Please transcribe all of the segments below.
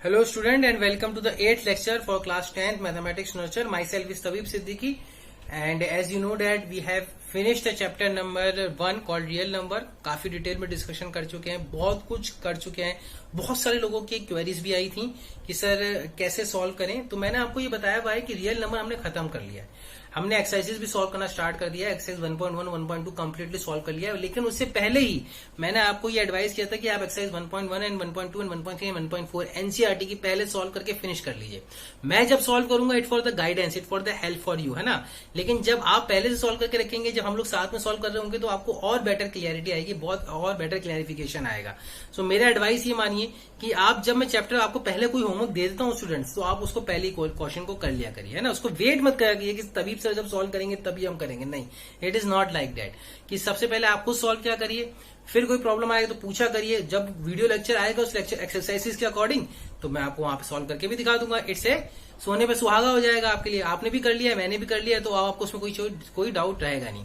Hello student and welcome to the 8th lecture for class 10th mathematics nurture. Myself is Tabib Siddiqui and as you know that we have finished the chapter number 1 called real number. काफी detail में discussion कर चुके हैं, बहुत कुछ कर चुके हैं. बहुत सारे लोगों की क्वेरीज भी आई थी कि सर कैसे सॉल्व करें. तो मैंने आपको ये बताया हुआ है कि रियल नंबर हमने खत्म कर लिया है. हमने एक्सरसाइजेस भी सॉल्व करना स्टार्ट कर दिया है. एक्सरसाइज 1.1 1.2 कंप्लीटली सॉल्व कर लिया है. लेकिन उससे पहले ही मैंने आपको ये एडवाइस किया था कि आप exercise 1.1 and 1.2 and 1.3 and 1.4 NCERT की पहले सॉल्व करके फिनिश कर लीजिए. मैं जब सॉल्व करूंगा it for the guidance, it for the help for you, है ना. लेकिन जब आप पहले से सॉल्व करके रखेंगे, जब हम लोग साथ में सॉल्व कर रहे होंगे तो आपको और बेटर क्लियरिटी आएगी, बहुत और बेटर क्लैरिफिकेशन आएगा. सो मेरा एडवाइस ये मानिए कि आप जब मैं चैप्टर आपको पहले कोई होमवर्क दे देता हूँ स्टूडेंट्स, तो आप उसको पहले क्वेश्चन को कर लिया करिए, है ना. उसको वेट मत करिए कि तभी सर जब सॉल्व करेंगे तभी हम करेंगे. नहीं, it is not like that. कि सबसे पहले आप खुद सॉल्व क्या करिए, फिर कोई प्रॉब्लम आएगा तो पूछा करिए. जब वीडियो लेक्चर आएगा उस लेक्चर एक्सरसाइजेस के अकॉर्डिंग तो मैं आपको वहां पे सॉल्व करके भी दिखा दूंगा. इट्स ए सोने पे सुहागा हो जाएगा आपके लिए. आपने भी कर लिया, मैंने भी कर लिया, तो आपको उसमें कोई डाउट रहेगा नहीं.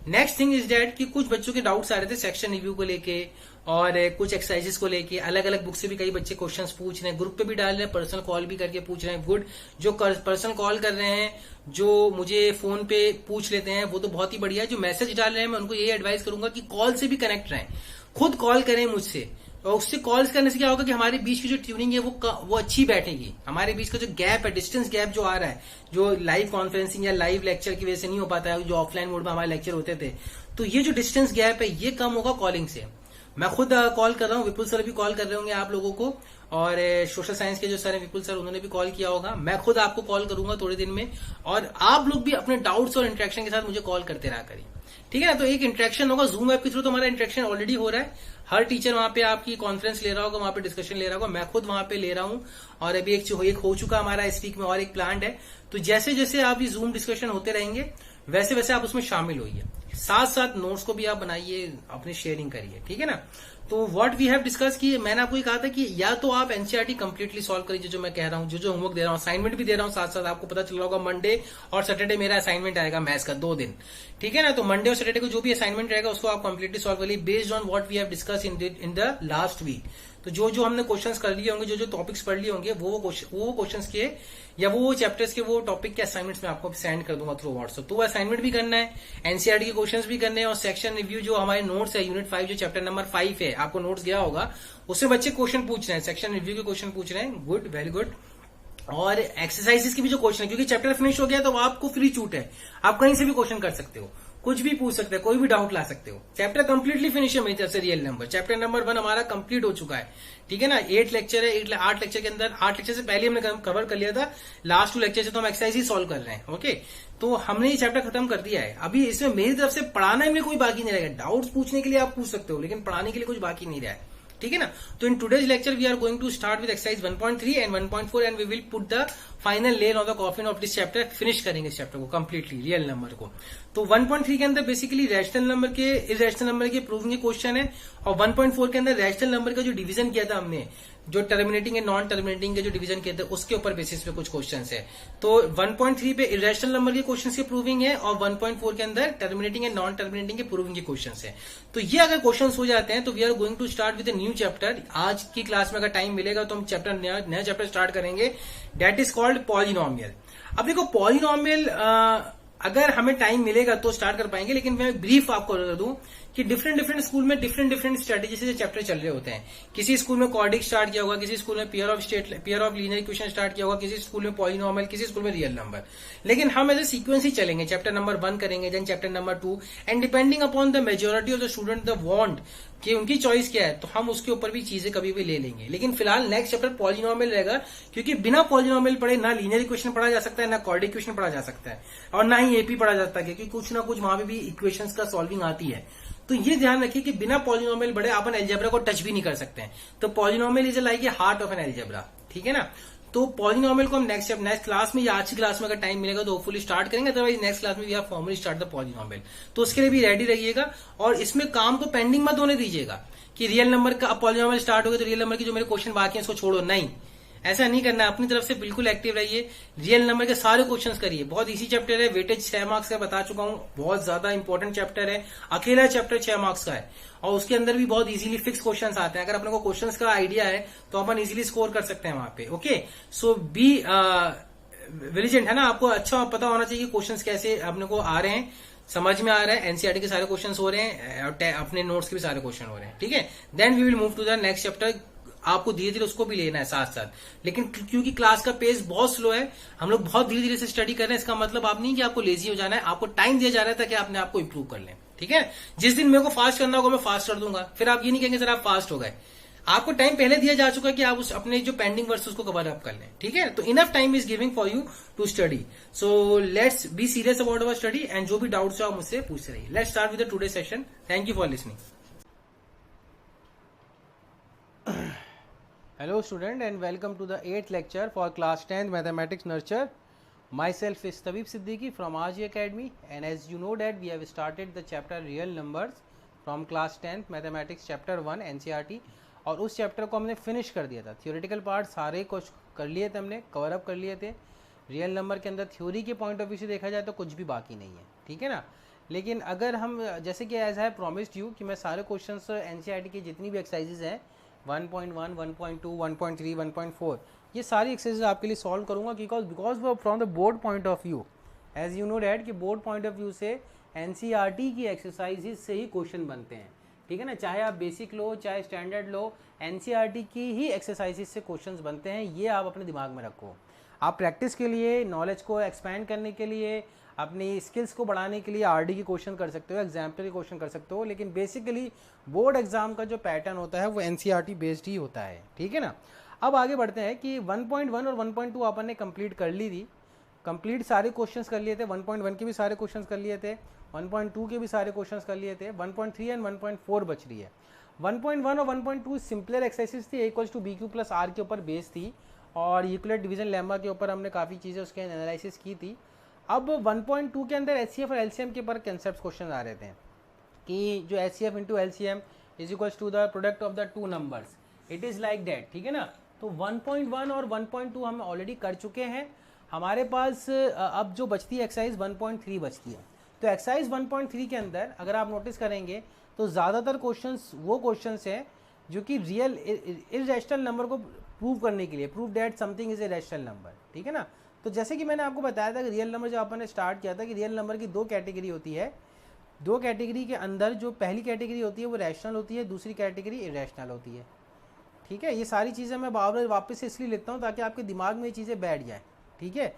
नेक्स्ट थिंग इज दैट कि कुछ बच्चों के डाउट्स आ रहे थे सेक्शन रिव्यू को लेके और कुछ एक्सरसाइजेस को लेके. अलग अलग बुक से भी कई बच्चे क्वेश्चंस पूछ रहे हैं, ग्रुप पे भी डाल रहे हैं, पर्सनल कॉल भी करके पूछ रहे हैं. गुड. जो पर्सनल कॉल कर रहे हैं, जो मुझे फोन पे पूछ लेते हैं, वो तो बहुत ही बढ़िया है. जो मैसेज डाल रहे हैं मैं उनको यही एडवाइस करूंगा कि कॉल से भी कनेक्ट रहें, खुद कॉल करें मुझसे. और उससे कॉल्स करने से क्या होगा कि हमारे बीच की जो ट्यूनिंग है वो अच्छी बैठेगी. हमारे बीच का जो गैप है, डिस्टेंस गैप जो आ रहा है, जो लाइव कॉन्फ्रेंसिंग या लाइव लेक्चर की वजह से नहीं हो पाता है, जो ऑफलाइन मोड में हमारे लेक्चर होते थे, तो ये जो डिस्टेंस गैप है ये कम होगा कॉलिंग से. मैं खुद कॉल कर रहा हूँ, विपुल सर भी कॉल कर रहे होंगे आप लोगों को, और सोशल साइंस के जो सर है विपुल सर, उन्होंने भी कॉल किया होगा. मैं खुद आपको कॉल करूंगा थोड़े दिन में, और आप लोग भी अपने डाउट्स और इंटरेक्शन के साथ मुझे कॉल करते रहा करिए, ठीक है ना. तो एक इंटरेक्शन होगा जूम ऐप के थ्रू. तो हमारा इंटरेक्शन ऑलरेडी हो रहा है. हर टीचर वहां पे आपकी कॉन्फ्रेंस ले रहा होगा, वहां पे डिस्कशन ले रहा होगा. मैं खुद वहां पे ले रहा हूं, और अभी एक हो चुका हमारा इस वीक में, और एक प्लान है. तो जैसे जैसे आप ये जूम डिस्कशन होते रहेंगे वैसे वैसे आप उसमें शामिल होइए. साथ साथ नोट्स को भी आप बनाइए, अपनी शेयरिंग करिए, ठीक है ना. तो व्हाट वी हैव डिस्कस की, मैंने आपको ये कहा था कि या तो आप एनसीईआरटी कंप्लीटली सॉल्व करिए, जो मैं कह रहा हूं, जो होमवर्क दे रहा हूं, असाइनमेंट भी दे रहा हूं साथ साथ. आपको पता चल रहा होगा मंडे और सैटरडे मेरा असाइनमेंट आएगा मैथ्स का 2 दिन, ठीक है ना. तो मंडे और सैटरडे को जो भी असाइनमेंट रहेगा उसको आप कंप्लीटली सॉल्व करिए based on what we have discuss in the last week. तो जो हमने क्वेश्चंस कर लिए होंगे, जो टॉपिक्स पढ़ लिए होंगे, वो क्वेश्चंस के या वो चैप्टर्स के वो टॉपिक के असाइनमेंट्स में आपको सेंड कर दूंगा थ्रू व्हाट्सएप. तो वो असाइनमेंट भी करना है, एनसीईआरटी के क्वेश्चंस भी करने हैं, और सेक्शन रिव्यू जो हमारे नोट्स है यूनिट 5 जो चैप्टर नंबर 5 है, आपको नोट्स गया होगा, उससे बच्चे क्वेश्चन पूछ रहे हैं, सेक्शन रिव्यू के क्वेश्चन पूछ रहे हैं. Good, very good. और एक्सरसाइजेस की भी जो क्वेश्चन है, क्योंकि चैप्टर फिनिश हो गया तो आपको फ्री छूट है, आप कहीं से भी क्वेश्चन कर सकते हो, कुछ भी पूछ सकते हैं, कोई भी डाउट ला सकते हो. चैप्टर कंप्लीटली फिनिश है मेरी तरफ से. रियल नंबर चैप्टर नंबर 1 हमारा कंप्लीट हो चुका है, ठीक है ना. 8 लेक्चर है, 8 लेक्चर के अंदर 8 लेक्चर से पहले हमने कवर कर लिया था. लास्ट 2 लेक्चर से तो हम एक्सरसाइज ही सॉल्व कर रहे हैं. ओके, तो हमने ये चैप्टर खत्म कर दिया है. अभी इसमें मेरी तरफ से पढ़ाने में कोई बाकी नहीं रहेगा. डाउट्स पूछने के लिए आप पूछ सकते हो, लेकिन पढ़ाने के लिए कुछ बाकी नहीं रहा है, ठीक है ना. तो in today's lecture we are going to start with exercise 1.3 and 1.4 and we will put the final layer of the coffin of this chapter. Finish करेंगे इस चैप्टर को कंप्लीटली, रियल नंबर को. तो 1.3 के अंदर बेसिकली रैशनल नंबर के, irrational number के proving के क्वेश्चन है, और 1.4 के अंदर रैशनल नंबर का जो डिवीजन किया था हमने, जो टर्मिनेटिंग एंड नॉन टर्मिनेटिंग के जो डिवीजन किए थे, उसके ऊपर बेसिस पे कुछ क्वेश्चंस है. तो 1.3 पे इरैशनल नंबर के क्वेश्चंस के प्रूविंग है, और 1.4 के अंदर टर्मिनेटिंग एंड नॉन टर्मिनेटिंग के प्रूविंग के क्वेश्चंस है. तो ये अगर क्वेश्चंस हो जाते हैं तो we are going to start with a new chapter. आज की क्लास में अगर टाइम मिलेगा तो हम नया चैप्टर स्टार्ट करेंगे, दैट इज कॉल्ड पॉलिनोमियल. अब देखो पॉलिनोमियल अगर हमें टाइम मिलेगा तो स्टार्ट कर पाएंगे, लेकिन मैं ब्रीफ आपको कर दूं कि डिफरेंट स्कूल में डिफरेंट स्ट्रेटेजी से चैप्टर चल रहे होते हैं. किसी स्कूल में क्वाड्रिक स्टार्ट किया होगा, किसी स्कूल में pair of linear equation start किया होगा, किसी स्कूल में पॉलिनोमियल, किसी स्कूल में रियल नंबर. लेकिन हम एज ए सीक्वेंस ही चलेंगे. चैप्टर नंबर 1 करेंगे, then chapter number 2, and depending upon the majority of the student they want कि उनकी चॉइस क्या है, तो हम उसके ऊपर भी चीजें कभी भी ले लेंगे. लेकिन फिलहाल नेक्स्ट चैप्टर पॉलिनोमियल रहेगा, क्योंकि बिना पॉलिनोमियल पढ़े ना लीनियर इक्वेशन पढ़ा जा सकता है, ना क्वाड्रिक इक्वेशन पढ़ा जा सकता है, और ना ही एपी पढ़ा जाता है, क्योंकि कुछ ना कुछ वहां पे भी इक्वेशंस का सॉल्विंग आती है. तो ये ध्यान रखिए कि बिना पॉलिनोमियल पढ़े अपन अलजेब्रा को टच भी नहीं कर सकते हैं. तो polynomial is like a heart of an algebra, ठीक है ना. तो पॉलिनोमियल को हम नेक्स्ट क्लास में या आज की क्लास में अगर टाइम मिलेगा तो होपफुली स्टार्ट करेंगे, अदरवाइज नेक्स्ट क्लास में we have formally start the polynomial. तो उसके लिए भी रेडी रहिएगा, और इसमें काम को पेंडिंग मत होने दीजिएगा कि रियल नंबर का पॉलिनोमियल स्टार्ट हो गया तो रियल नंबर की जो मेरे क्वेश्चन बाकी है उसको छोड़ो. नहीं, ऐसा नहीं करना, अपनी तरफ से बिल्कुल एक्टिव रहिए, रियल नंबर के सारे क्वेश्चंस करिए। बहुत इजी चैप्टर है, वेटेज 6 मार्क्स का बता चुका हूं, बहुत ज्यादा इंपॉर्टेंट चैप्टर है, अकेला चैप्टर 6 मार्क्स का है और उसके अंदर भी बहुत इजीली फिक्स क्वेश्चंस आते हैं। अगर अपने को क्वेश्चंस का आइडिया है तो अपन इजीली स्कोर कर सकते हैं वहां पे। ओके, सो बी विजिलेंट है ना, आपको अच्छा पता होना चाहिए क्वेश्चंस कैसे अपने को आ रहे हैं, समझ में आ रहा है, एनसीईआरटी के सारे क्वेश्चंस हो रहे हैं और अपने नोट्स के भी सारे क्वेश्चन हो रहे हैं। ठीक है, then we will move to the next chapter. आपको धीरे धीरे उसको भी लेना है साथ साथ, लेकिन क्योंकि क्लास का पेस बहुत स्लो है, हम लोग बहुत धीरे धीरे से स्टडी कर रहे हैं। इसका मतलब आप नहीं कि आपको लेजी हो जाना है, आपको टाइम दिया जा रहा है ताकि आपने आपको इंप्रूव कर लें। ठीक है, जिस दिन मेरे को फास्ट करना होगा मैं फास्ट कर दूंगा, फिर आप ये नहीं कहेंगे सर आप फास्ट हो गए। आपको टाइम पहले दिया जा चुका है कि आप उस अपने जो पेंडिंग वर्सेस को कवर अप कर लें। ठीक है, तो enough time is giving for you to study, so let's be serious about our study and जो भी डाउट्स हो आप मुझसे पूछते रहिए। Let's start with the today session. Thank you for listening. Hello student and welcome to the 8th lecture for class 10th mathematics nurture. Myself is Tabib Siddiqui from RG Academy, and as you know that we have started the chapter real numbers from class 10th mathematics chapter 1 NCERT, और उस chapter को हमने finish कर दिया था। Theoretical part सारे कुछ कर लिए थे, हमने कवर अप कर लिए थे। रियल नंबर के अंदर थ्योरी के पॉइंट ऑफ व्यू से देखा जाए तो कुछ भी बाकी नहीं है। ठीक है ना, लेकिन अगर हम जैसे कि एज आई प्रॉमिस्ड यू कि मैं सारे क्वेश्चंस NCERT की जितनी भी एक्सरसाइजेज हैं 1.1, 1.2, 1.3, 1.4 ये सारी एक्सरसाइज आपके लिए सॉल्व करूंगा, because from the board point of view, as you know that कि बोर्ड पॉइंट ऑफ व्यू से NCERT की एक्सरसाइजेज से ही क्वेश्चन बनते हैं। ठीक है ना, चाहे आप बेसिक लो चाहे स्टैंडर्ड लो, NCERT की ही एक्सरसाइजेज से क्वेश्चंस बनते हैं। ये आप अपने दिमाग में रखो। आप प्रैक्टिस के लिए, नॉलेज को एक्सपैंड करने के लिए, अपनी स्किल्स को बढ़ाने के लिए RD की क्वेश्चन कर सकते हो, एग्जाम्पल की क्वेश्चन कर सकते हो, लेकिन बेसिकली बोर्ड एग्जाम का जो पैटर्न होता है वो NCERT बेस्ड ही होता है। ठीक है ना, अब आगे बढ़ते हैं कि 1.1 और 1.2 अपन ने कंप्लीट कर ली थी, कंप्लीट सारे क्वेश्चंस कर लिए थे। 1.1 के भी सारे क्वेश्चंस कर लिए थे, 1.2 के भी सारे क्वेश्चंस कर लिए थे, 1.3 एंड 1.4 बच रही है। 1.1 और 1.2 सिंपलर एक्सरसाइज थी, A=BQ+R के ऊपर बेस थी और यूक्लिड डिवीजन लेमा के ऊपर हमने काफ़ी चीज़ें उसके एनालिसिस की थी। अब 1.2 के अंदर HCF और LCM के ऊपर कंसेप्ट क्वेश्चन आ रहे थे कि जो HCF into LCM is equals to the product of the two numbers, it is like that. ठीक है ना, तो 1.1 और 1.2 हम ऑलरेडी कर चुके हैं। हमारे पास अब जो बचती है एक्सरसाइज 1.3 बचती है। तो एक्सरसाइज 1.3 के अंदर अगर आप नोटिस करेंगे तो ज़्यादातर क्वेश्चंस वो क्वेश्चंस हैं जो कि रियल इरेशनल नंबर को प्रूव करने के लिए, prove that something is a rational number. ठीक है ना, तो जैसे कि मैंने आपको बताया था कि रियल नंबर जब अपन ने स्टार्ट किया था कि रियल नंबर की दो कैटेगरी होती है। दो कैटेगरी के अंदर जो पहली कैटेगरी होती है वो रैशनल होती है, दूसरी कैटेगरी इरेशनल होती है। ठीक है, ये सारी चीज़ें मैं बार वापस से इसलिए लिखता हूँ ताकि आपके दिमाग में ये चीज़ें बैठ जाए। ठीक है,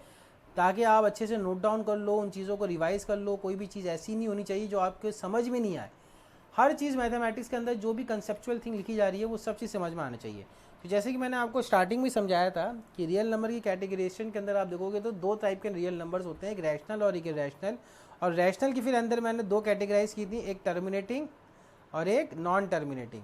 ताकि आप अच्छे से नोट डाउन कर लो, उन चीज़ों को रिवाइज कर लो। कोई भी चीज़ ऐसी नहीं होनी चाहिए जो आपके समझ में नहीं आए। हर चीज़ मैथमेटिक्स के अंदर जो भी कंसेप्चुअल थिंग लिखी जा रही है वो सब चीज़ समझ में आना चाहिए। तो जैसे कि मैंने आपको स्टार्टिंग में समझाया था कि रियल नंबर की कैटेगराइजेशन के अंदर आप देखोगे तो दो टाइप के रियल नंबर्स होते हैं, एक रैशनल और एक इरेशनल। और रैशनल की फिर अंदर मैंने दो कैटेगराइज की थी, एक टर्मिनेटिंग और एक नॉन टर्मिनेटिंग।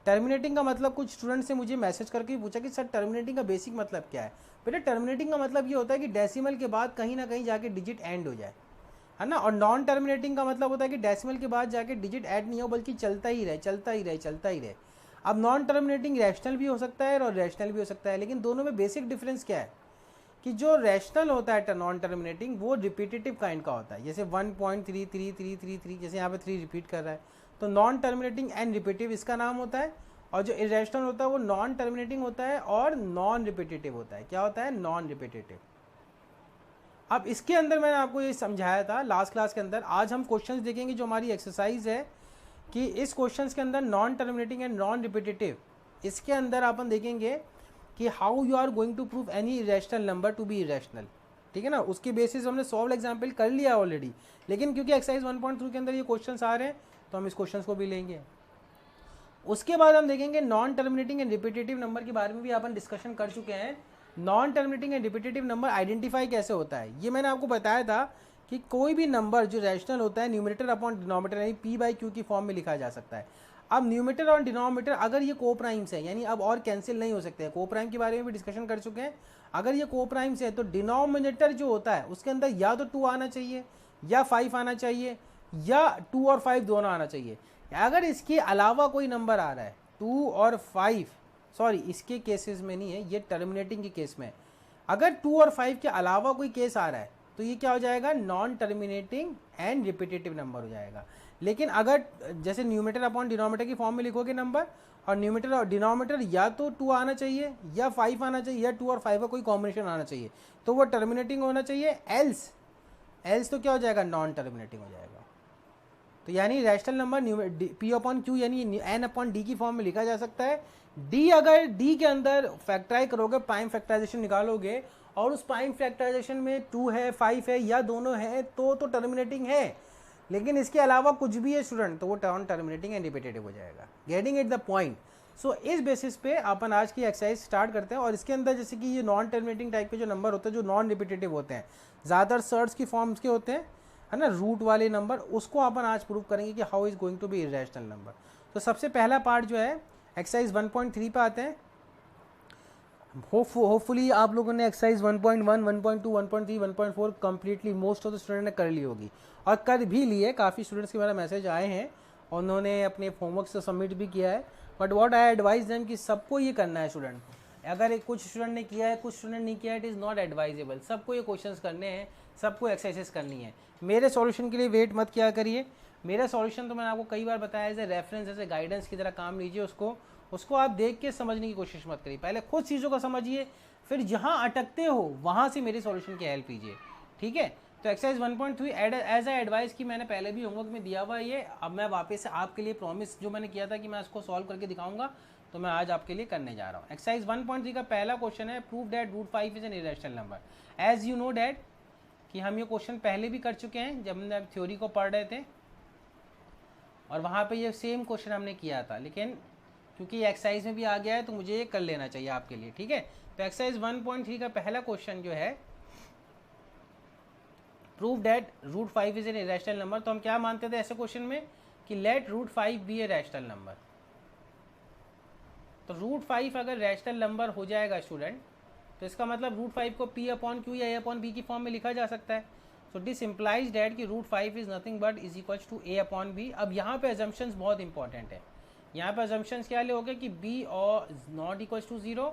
टर्मिनेटिंग का मतलब कुछ स्टूडेंट से मुझे मैसेज करके पूछा कि सर टर्मिनेटिंग का बेसिक मतलब क्या है। बेटा टर्मिनेटिंग का मतलब ये होता है कि डेसिमल के बाद कहीं ना कहीं जाके डिजिट एंड हो जाए, है ना। और नॉन टर्मिनेटिंग का मतलब होता है कि डेसिमल के बाद जाके डिजिट ऐड नहीं हो बल्कि चलता ही रहे, चलता ही रहे, चलता ही रहे। अब नॉन टर्मिनेटिंग रैशनल भी हो सकता है और रैशनल भी हो सकता है, लेकिन दोनों में बेसिक डिफरेंस क्या है कि जो रैशनल होता है नॉन टर्मिनेटिंग वो रिपीटेटिव काइंड का होता है, जैसे 1.333333 जैसे यहाँ पे 3 रिपीट कर रहा है, तो नॉन टर्मिनेटिंग एंड रिपीटिव इसका नाम होता है। और जो इरेशनल होता है वो नॉन टर्मिनेटिंग होता है और नॉन रिपीटेटिव होता है। क्या होता है? Non repetitive. अब इसके अंदर मैंने आपको ये समझाया था लास्ट क्लास के अंदर। आज हम क्वेश्चंस देखेंगे जो हमारी एक्सरसाइज है कि इस क्वेश्चंस के अंदर non terminating and non repetitive, इसके अंदर अपन देखेंगे कि how you are going to prove any irrational number to be irrational. ठीक है ना, उसकी बेसिस हमने सॉल्व एग्जाम्पल कर लिया ऑलरेडी, लेकिन क्योंकि एक्सरसाइज 1.3 के अंदर ये क्वेश्चंस आ रहे हैं तो हम इस क्वेश्चंस को भी लेंगे। उसके बाद हम देखेंगे non terminating and repetitive number के बारे में भी अपन डिस्कशन कर चुके हैं। Non terminating and repetitive number identify कैसे होता है ये मैंने आपको बताया था कि कोई भी नंबर जो रैशनल होता है न्यूमरेटर अपॉन डिनोमिनेटर यानी P/Q की फॉर्म में लिखा जा सकता है। अब न्यूमरेटर और डिनोमिनेटर अगर ये को प्राइम्स है यानी अब और कैंसिल नहीं हो सकते हैं, को प्राइम के बारे में भी डिस्कशन कर चुके हैं। अगर ये को प्राइम्स है तो डिनोमिनेटर जो होता है उसके अंदर या तो 2 आना चाहिए या 5 आना चाहिए या 2 और 5 दोनों आना चाहिए। अगर इसके अलावा कोई नंबर आ रहा है 2 और 5 सॉरी इसके केसेस में नहीं है, ये टर्मिनेटिंग के केस में है। अगर 2 और 5 के अलावा कोई केस आ रहा है तो ये क्या हो जाएगा, non terminating and repetitive number हो जाएगा। लेकिन अगर जैसे न्यूमरेटर अपॉन डिनोमिनेटर की फॉर्म में लिखोगे नंबर, और न्यूमरेटर और डिनोमिनेटर या तो 2 आना चाहिए या 5 आना चाहिए या 2 और 5 का कोई कॉम्बिनेशन आना चाहिए, तो वो टर्मिनेटिंग होना चाहिए। एल्स तो क्या हो जाएगा, नॉन टर्मिनेटिंग हो जाएगा। तो यानी rational number P upon Q यानी एन अपॉन डी की फॉर्म में लिखा जा सकता है। डी, अगर डी के अंदर फैक्टराइज करोगे, प्राइम फैक्टराइजेशन निकालोगे और उस प्राइम फैक्टराइजेशन में 2 है 5 है या दोनों है तो टर्मिनेटिंग है। लेकिन इसके अलावा कुछ भी है स्टूडेंट तो वो टर्न टर्मिनेटिंग एंड रिपीटेटिव हो जाएगा। Getting it the point. So इस बेसिस पे अपन आज की एक्सरसाइज स्टार्ट करते हैं। और इसके अंदर जैसे कि ये नॉन टर्मिनेटिंग टाइप के जो नंबर होते हैं, जो नॉन रिपीटेटिव होते हैं, ज़्यादातर सर्ट्स की फॉर्म्स के होते हैं, है ना, रूट वाले नंबर, उसको अपन आज प्रूव करेंगे कि how is going to be irrational number. तो सबसे पहला पार्ट जो है एक्सरसाइज 1.3 पे आते हैं। होपफुली आप लोगों ने exercise 1.1, 1.2, 1.3, 1.4 completely most of the student ने कर ली होगी और कर भी लिए। काफ़ी स्टूडेंट्स के मेरा मैसेज आए हैं, उन्होंने अपने होमवर्क से सबमिट भी किया है। But what I advise them कि सबको ये करना है स्टूडेंट। अगर कुछ स्टूडेंट ने किया है कुछ स्टूडेंट नहीं किया है, इट इज़ नॉट एडवाइजेबल। सबको ये क्वेश्चंस करने हैं, सबको एक्सरसाइजेस करनी है। मेरे सॉल्यूशन के लिए वेट मत किया करिए। मेरा सॉल्यूशन तो मैंने आपको कई बार बताया, as a reference, as a guidance की तरह काम लीजिए। उसको आप देख के समझने की कोशिश मत करिए। पहले खुद चीज़ों को समझिए, फिर जहाँ अटकते हो वहाँ से मेरे सॉल्यूशन की हेल्प लीजिए। ठीक है, तो एक्सरसाइज 1.3 एज ए एडवाइस की मैंने पहले भी होमवर्क में दिया हुआ है ये। अब मैं वापस से आपके लिए प्रॉमिस जो मैंने किया था कि मैं इसको सॉल्व करके दिखाऊंगा, तो मैं आज आपके लिए करने जा रहा हूँ। एक्सरसाइज 1.3 का पहला क्वेश्चन है, prove that root 5 is an irrational number. As you know that कि हम ये क्वेश्चन पहले भी कर चुके हैं जब हमने थ्योरी को पढ़ रहे थे, और वहाँ पे ये सेम क्वेश्चन हमने किया था। लेकिन क्योंकि ये एक्सरसाइज में भी आ गया है तो मुझे ये कर लेना चाहिए आपके लिए। ठीक है, तो एक्सरसाइज 1.3 का पहला क्वेश्चन जो है, prove that root 5 is an irrational number. तो हम क्या मानते थे ऐसे क्वेश्चन में कि let root 5 be a rational number. तो रूट 5 अगर रैशनल नंबर हो जाएगा स्टूडेंट, तो इसका मतलब रूट 5 को पी अपॉन क्यू या ए अपॉन बी की फॉर्म में लिखा जा सकता है। सो दिस इम्प्लाइज डैट कि root 5 is nothing but is equals to A upon B. अब यहाँ पे अजम्पशंस बहुत इंपॉर्टेंट है। यहाँ पे अजम्पशंस क्या लोगे कि बी और not equals to 0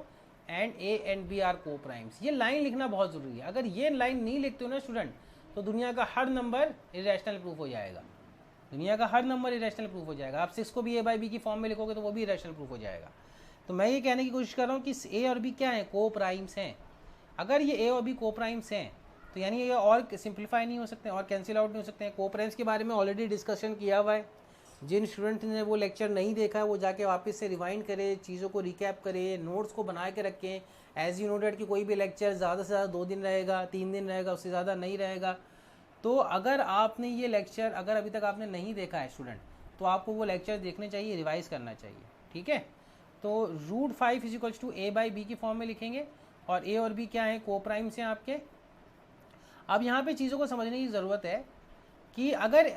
and A and B are coprimes. ये लाइन लिखना बहुत ज़रूरी है। अगर ये लाइन नहीं लिखते हो ना स्टूडेंट, तो दुनिया का हर नंबर इरेशनल प्रूफ हो जाएगा। दुनिया का हर नंबर इरेशनल प्रूफ हो जाएगा। आप 6 को भी ए बाई बी की फॉर्म में लिखोगे तो वो भी इरेशनल प्रूफ हो जाएगा। तो मैं ये कहने की कोशिश कर रहा हूँ कि ए और बी क्या है, को प्राइम्स हैं। अगर ये ए और बी को प्राइम्स हैं तो यानी ये और सिंप्लीफाई नहीं हो सकते और कैंसिल आउट नहीं हो सकते हैं। को प्राइम्स के बारे में ऑलरेडी डिस्कशन किया हुआ है। जिन स्टूडेंट ने वो लेक्चर नहीं देखा है वो जाके वापस से रिवाइंड करे, चीज़ों को रिकैप करे, नोट्स को बना के रखें। एज यू नो डेट कि कोई भी लेक्चर ज़्यादा से ज़्यादा 2 दिन रहेगा, 3 दिन रहेगा, उससे ज़्यादा नहीं रहेगा। तो अगर आपने ये लेक्चर अगर अभी तक आपने नहीं देखा है स्टूडेंट, तो आपको वो लेक्चर देखने चाहिए, रिवाइज करना चाहिए। ठीक है, तो root 5 is equals to A by B की फॉर्म में लिखेंगे और ए और बी क्या है, को प्राइम्स हैं आपके। अब यहाँ पे चीज़ों को समझने की ज़रूरत है कि अगर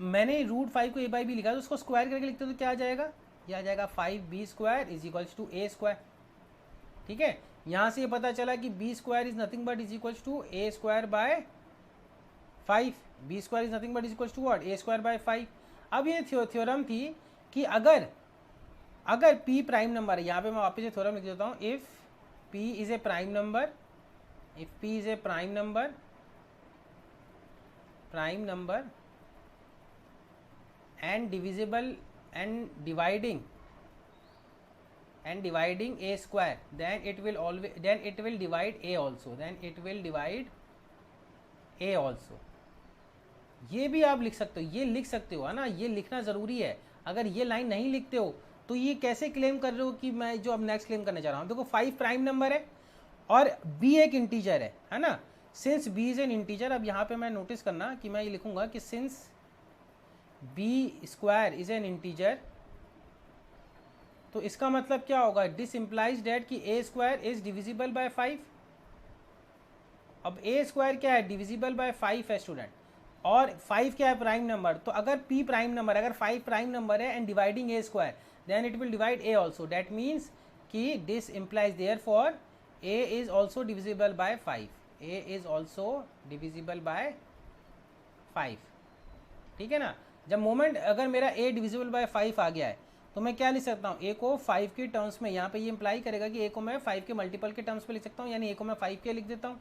मैंने रूट 5 को ए बाई बी लिखा तो उसको स्क्वायर करके लिखते तो क्या आ जाएगा, यह आ जाएगा 5b square is equals to A square. ठीक है, यहाँ से ये पता चला कि b square is nothing but is equals to A square by 5। b square is nothing but is equals to what, A square by 5। अब ये थ्योरम थी कि अगर p प्राइम नंबर है, यहाँ पे मैं वापस से थ्योरम लिख देता हूँ, if p is a prime number, if p is a prime number and divisible and dividing a square, then it will divide a also, ये भी आप लिख सकते हो, ये लिख सकते हो, है ना, ये लिखना ज़रूरी है। अगर ये लाइन नहीं लिखते हो तो ये कैसे क्लेम कर रहे हो कि मैं जो अब नेक्स्ट क्लेम करने जा रहा हूँ। देखो 5 प्राइम नंबर है और b एक इंटीजर है ना। Since b is an integer, अब यहाँ पे मैं नोटिस करना कि मैं ये लिखूंगा कि since b square is an integer, तो इसका मतलब क्या होगा, दिस इम्प्लाइज डैट कि a square is divisible by 5। अब a स्क्वायर क्या है, डिविजिबल बाय 5 है स्टूडेंट, और 5 क्या है, प्राइम नंबर। तो अगर p प्राइम नंबर, अगर 5 प्राइम नंबर है and dividing a square, then it will divide a also. That means कि this implies therefore a is also divisible by 5, a is also divisible by 5। ठीक है ना, जब moment अगर मेरा a divisible by 5 आ गया है तो मैं क्या लिख सकता हूँ, ए को 5 के टर्म्स में, यहाँ पे ये इंप्लाई करेगा कि ए को मैं 5 के मल्टीपल के टर्म्स में लिख सकता हूँ, यानी ए को मैं 5 के लिख देता हूँ।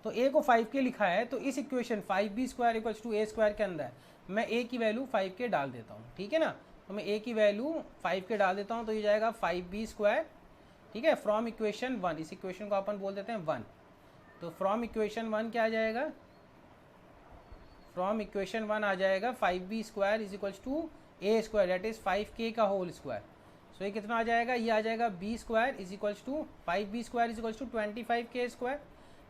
तो ए को 5 के लिखा है, तो इस equation 5b square equals to A square के अंदर मैं ए की वैल्यू 5 के डाल देता हूँ, ठीक है ना। तो मैं ए की वैल्यू 5 के डाल देता हूँ, तो ये जाएगा 5b स्क्वायर, ठीक है, फ्रॉम इक्वेशन 1। इस इक्वेशन को अपन बोल देते हैं 1। तो फ्रॉम इक्वेशन 1 क्या आ जाएगा, फ्रॉम इक्वेशन 1 आ जाएगा 5b square is equals to A square, that is 5k का होल स्क्वायर। सो ये कितना आ जाएगा, ये आ जाएगा b square is equals to 5b square is equals to 25k square.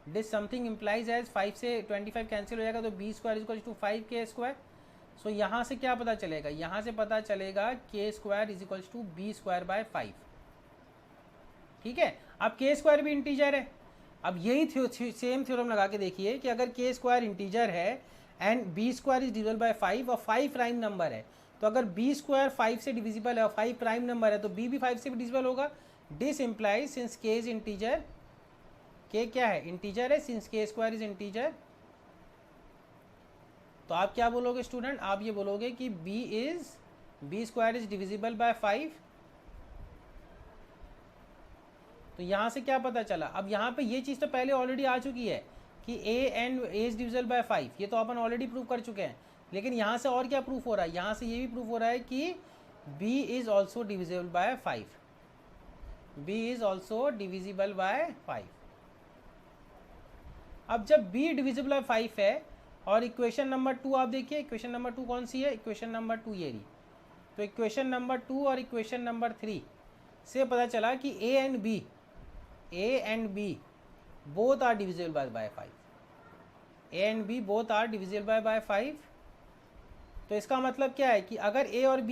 This something implies as 5 से 25 कैंसिल हो जाएगा, तो b square is equals to 5k square. So यहाँ से क्या पता चलेगा, यहाँ से पता चलेगा k square is equals to b square by 5, ठीक है। अब k स्क्वायर भी इंटीजर है। अब यही सेम थ्योरम लगा के देखिए कि अगर k स्क्वायर इंटीजर है and b square is divisible by 5 और 5 प्राइम नंबर है, तो अगर b स्क्वायर 5 से डिविजिबल है और 5 प्राइम नंबर है तो b भी 5 से भी डिविजिबल होगा। This implies since k is integer, k क्या है, इंटीजर है, since k square is integer, तो आप क्या बोलोगे स्टूडेंट, आप ये बोलोगे कि b square is divisible by 5। तो यहाँ से क्या पता चला, अब यहाँ पे ये चीज़ तो पहले ऑलरेडी आ चुकी है कि a and a is divisible by 5, ये तो अपन ऑलरेडी प्रूव कर चुके हैं। लेकिन यहाँ से और क्या प्रूफ हो रहा है, यहाँ से ये भी प्रूफ हो रहा है कि b is also divisible by 5, b is also divisible by 5। अब जब b डिविजिबल बाय 5 है, और इक्वेशन नंबर 2 आप देखिए, इक्वेशन नंबर 2 कौन सी है, इक्वेशन नंबर 2 ये रही। तो इक्वेशन नंबर 2 और इक्वेशन नंबर 3 से पता चला कि a and b both are divisible by 5, a and b both are divisible by 5। तो इसका मतलब क्या है कि अगर a और b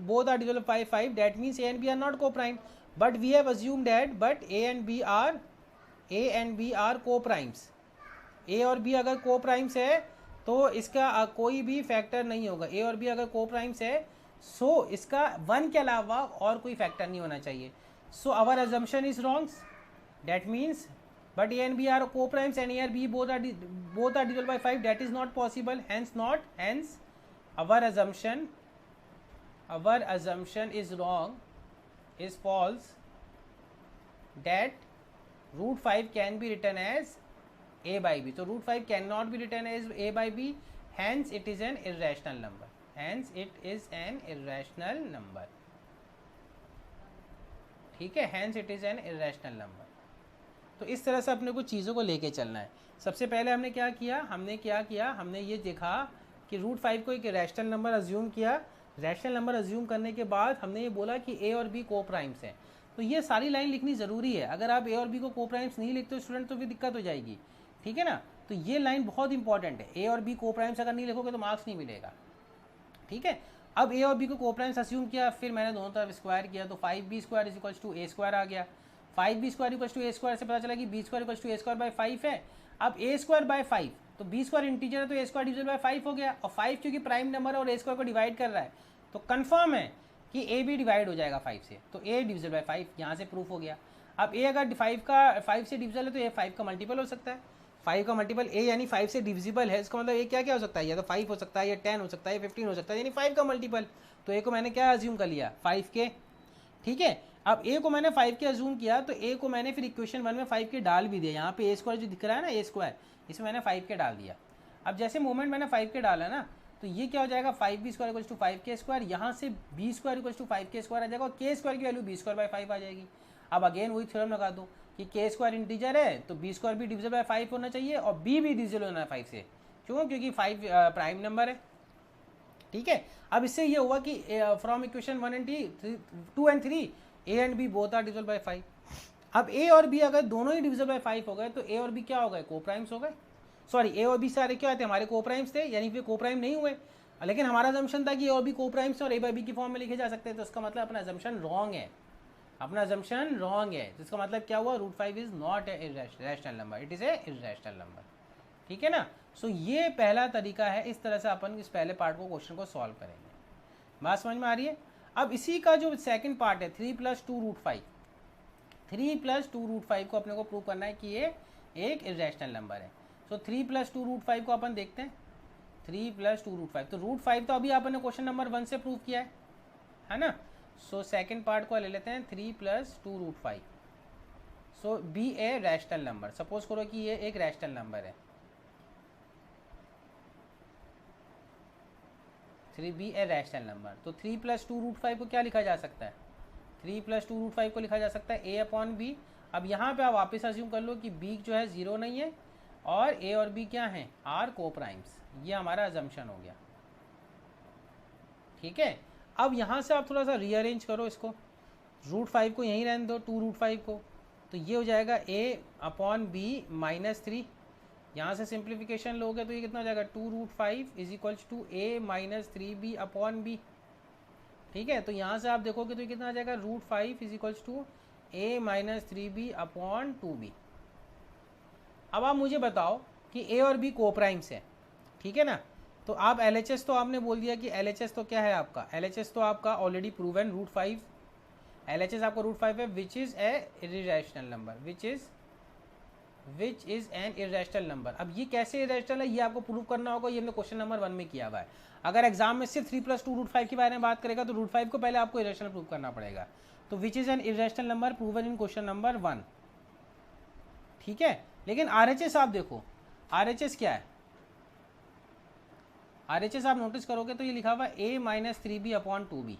both are divisible by 5, that means a and b are not coprime, but we have assumed that but a and b are coprimes. a और b अगर को प्राइम्स है तो इसका कोई भी फैक्टर नहीं होगा। a और b अगर को प्राइम्स है, सो इसका 1 के अलावा और कोई फैक्टर नहीं होना चाहिए। So our assumption is wrong, that means but a and b are co-primes and a and b both are divisible by 5, that is not possible, hence our assumption is wrong, is false, that root 5 can be written as a by b. So root 5 cannot be written as a by b, hence it is an irrational number, ठीक है, hence it is an irrational number। तो इस तरह से अपने को चीज़ों को लेके चलना है। सबसे पहले हमने क्या किया, हमने ये देखा कि रूट 5 को एक रैशनल नंबर अज्यूम किया। रैशनल नंबर अज्यूम करने के बाद हमने ये बोला कि a और b को प्राइम्स हैं। तो ये सारी लाइन लिखनी ज़रूरी है, अगर आप a और b को को प्राइम्स नहीं लिखते हो स्टूडेंट तो फिर दिक्कत हो जाएगी, ठीक है ना। तो ये लाइन बहुत इंपॉर्टेंट है, a और b को प्राइम्स अगर नहीं लिखोगे तो मार्क्स नहीं मिलेगा, ठीक है। अब a और b को को प्राइम्स अज्यूम किया, फिर मैंने दोनों तरफ स्क्वायर किया, तो 5b square is equals to a square आ गया। 5b square equals to a square से पता चला कि b square equals to a square by 5 है। अब a स्क्वायर बाय 5, तो b स्क्वायर इंटीजर है तो a स्क्वायर डिविजिबल बाय 5 हो गया, और 5 क्योंकि प्राइम नंबर है और a स्क्वायर को डिवाइड कर रहा है तो कंफर्म है कि a भी डिवाइड हो जाएगा 5 से, तो a डिविजिबल बाय 5 यहाँ से प्रूफ हो गया। अब a अगर 5 से डिविजिबल है तो a 5 का मल्टीपल हो सकता है, 5 का मल्टीपल a यानी 5 से डिविजिबल है, इसका मतलब a क्या क्या हो सकता है, या तो 5 हो सकता है, या 10 हो सकता है, या 15 हो सकता है, यानी 5 का मल्टीपल। तो a को मैंने क्या अज्यूम कर लिया, 5 के, ठीक है। अब a को मैंने 5 के अज्यूम किया, तो a को मैंने फिर इक्वेशन 1 में 5 के डाल भी दिया। यहाँ पे a स्क्वायर जो दिख रहा है ना, a स्क्वायर, इसमें मैंने 5 के डाल दिया। अब जैसे मोमेंट मैंने 5 के डाला ना, तो ये क्या हो जाएगा, 5b square equals to 5k square, यहाँ से b square equals to 5k square आ जाएगा, और k स्क्वायर की वैल्यू b स्क्वायर बाय 5 आ जाएगी। अब अगेन वही थ्योरम लगा दो कि k स्क्वायर इंटीजर है तो b स्क्वायर भी डिविजिबल बाय 5 होना चाहिए, और b भी डिविजिबल होना है 5 से, क्यों, क्योंकि 5 प्राइम नंबर है, ठीक है। अब इससे ये हुआ कि from equation 1 and 2 and 3 a and b both are divisible by 5। अब a और b अगर दोनों ही डिविजिबल बाय 5 हो गए तो a और b क्या हो गए, को प्राइम्स हो गए। सॉरी, a और b सारे क्या थे, हमारे को प्राइम्स थे, यानी फिर को प्राइम नहीं हुए, लेकिन हमारा अजम्पशन था कि a और b को प्राइम्स और a बाय b की फॉर्म में लिखे जा सकते हैं। तो इसका मतलब अपना अजम्पशन रॉन्ग है, तो इसका मतलब क्या हुआ, root 5 is not a rational number, it is a irrational number, ठीक है ना। सो ये पहला तरीका है, इस तरह से अपन इस पहले पार्ट को क्वेश्चन को सॉल्व करेंगे। बात समझ में आ रही है। अब इसी का जो सेकंड पार्ट है 3 + 2 रूट 5, 3 + 2 रूट 5 को अपने को प्रूव करना है कि ये एक इर्रेशनल नंबर है। सो 3 + 2 रूट 5 को अपन देखते हैं। 3 + 2 रूट 5, तो रूट 5 तो अभी आपने क्वेश्चन नंबर 1 से प्रूव किया है ना। सो सेकेंड पार्ट को ले लेते हैं 3 + 2√5. So be a rational number. Suppose करो कि ये एक रैशनल नंबर है. 3b ए रैशनल नंबर. तो 3 + 2√5 को क्या लिखा जा सकता है? 3 + 2√5 को लिखा जा सकता है a/b. अब यहाँ पे आप वापस अज्यूम कर लो कि b जो है 0 नहीं है और a और b क्या हैं? Are coprimes. ये हमारा अजम्पशन हो गया. ठीक है. अब यहाँ से आप थोड़ा सा रीअरेंज करो इसको. √5 को यहीं रहने दो, 2√5 को. तो ये हो जाएगा a/b - 3. यहाँ से सिंप्लीफिकेशन लोगे तो ये कितना हो जाएगा? 2√5 = a - 3b/b. ठीक है. तो यहाँ से आप देखोगे तो ये कितना आ जाएगा? √5 = a - 3b/2b. अब आप मुझे बताओ कि a और b कोप्राइम्स है. ठीक है ना. तो आप LHS तो आपने बोल दिया कि LHS तो क्या है आपका? LHS तो आपका ऑलरेडी प्रूवन √5. LHS आपका √5 है which is a irrational number. Which is an irrational number. अब ये कैसे इर्रेशनल है ये आपको प्रूव करना होगा. ये हमने क्वेश्चन नंबर 1 में किया हुआ है. अगर एग्जाम में सिर्फ 3 + 2√5 के बारे में बात करेगा तो √5 को पहले आपको इर्रेशनल प्रूव करना पड़ेगा. तो which is an irrational number proven in question number 1. ठीक है. लेकिन RHS आप देखो, RHS क्या है? RHS आप नोटिस करोगे तो ये लिखा हुआ a - 3b/2b.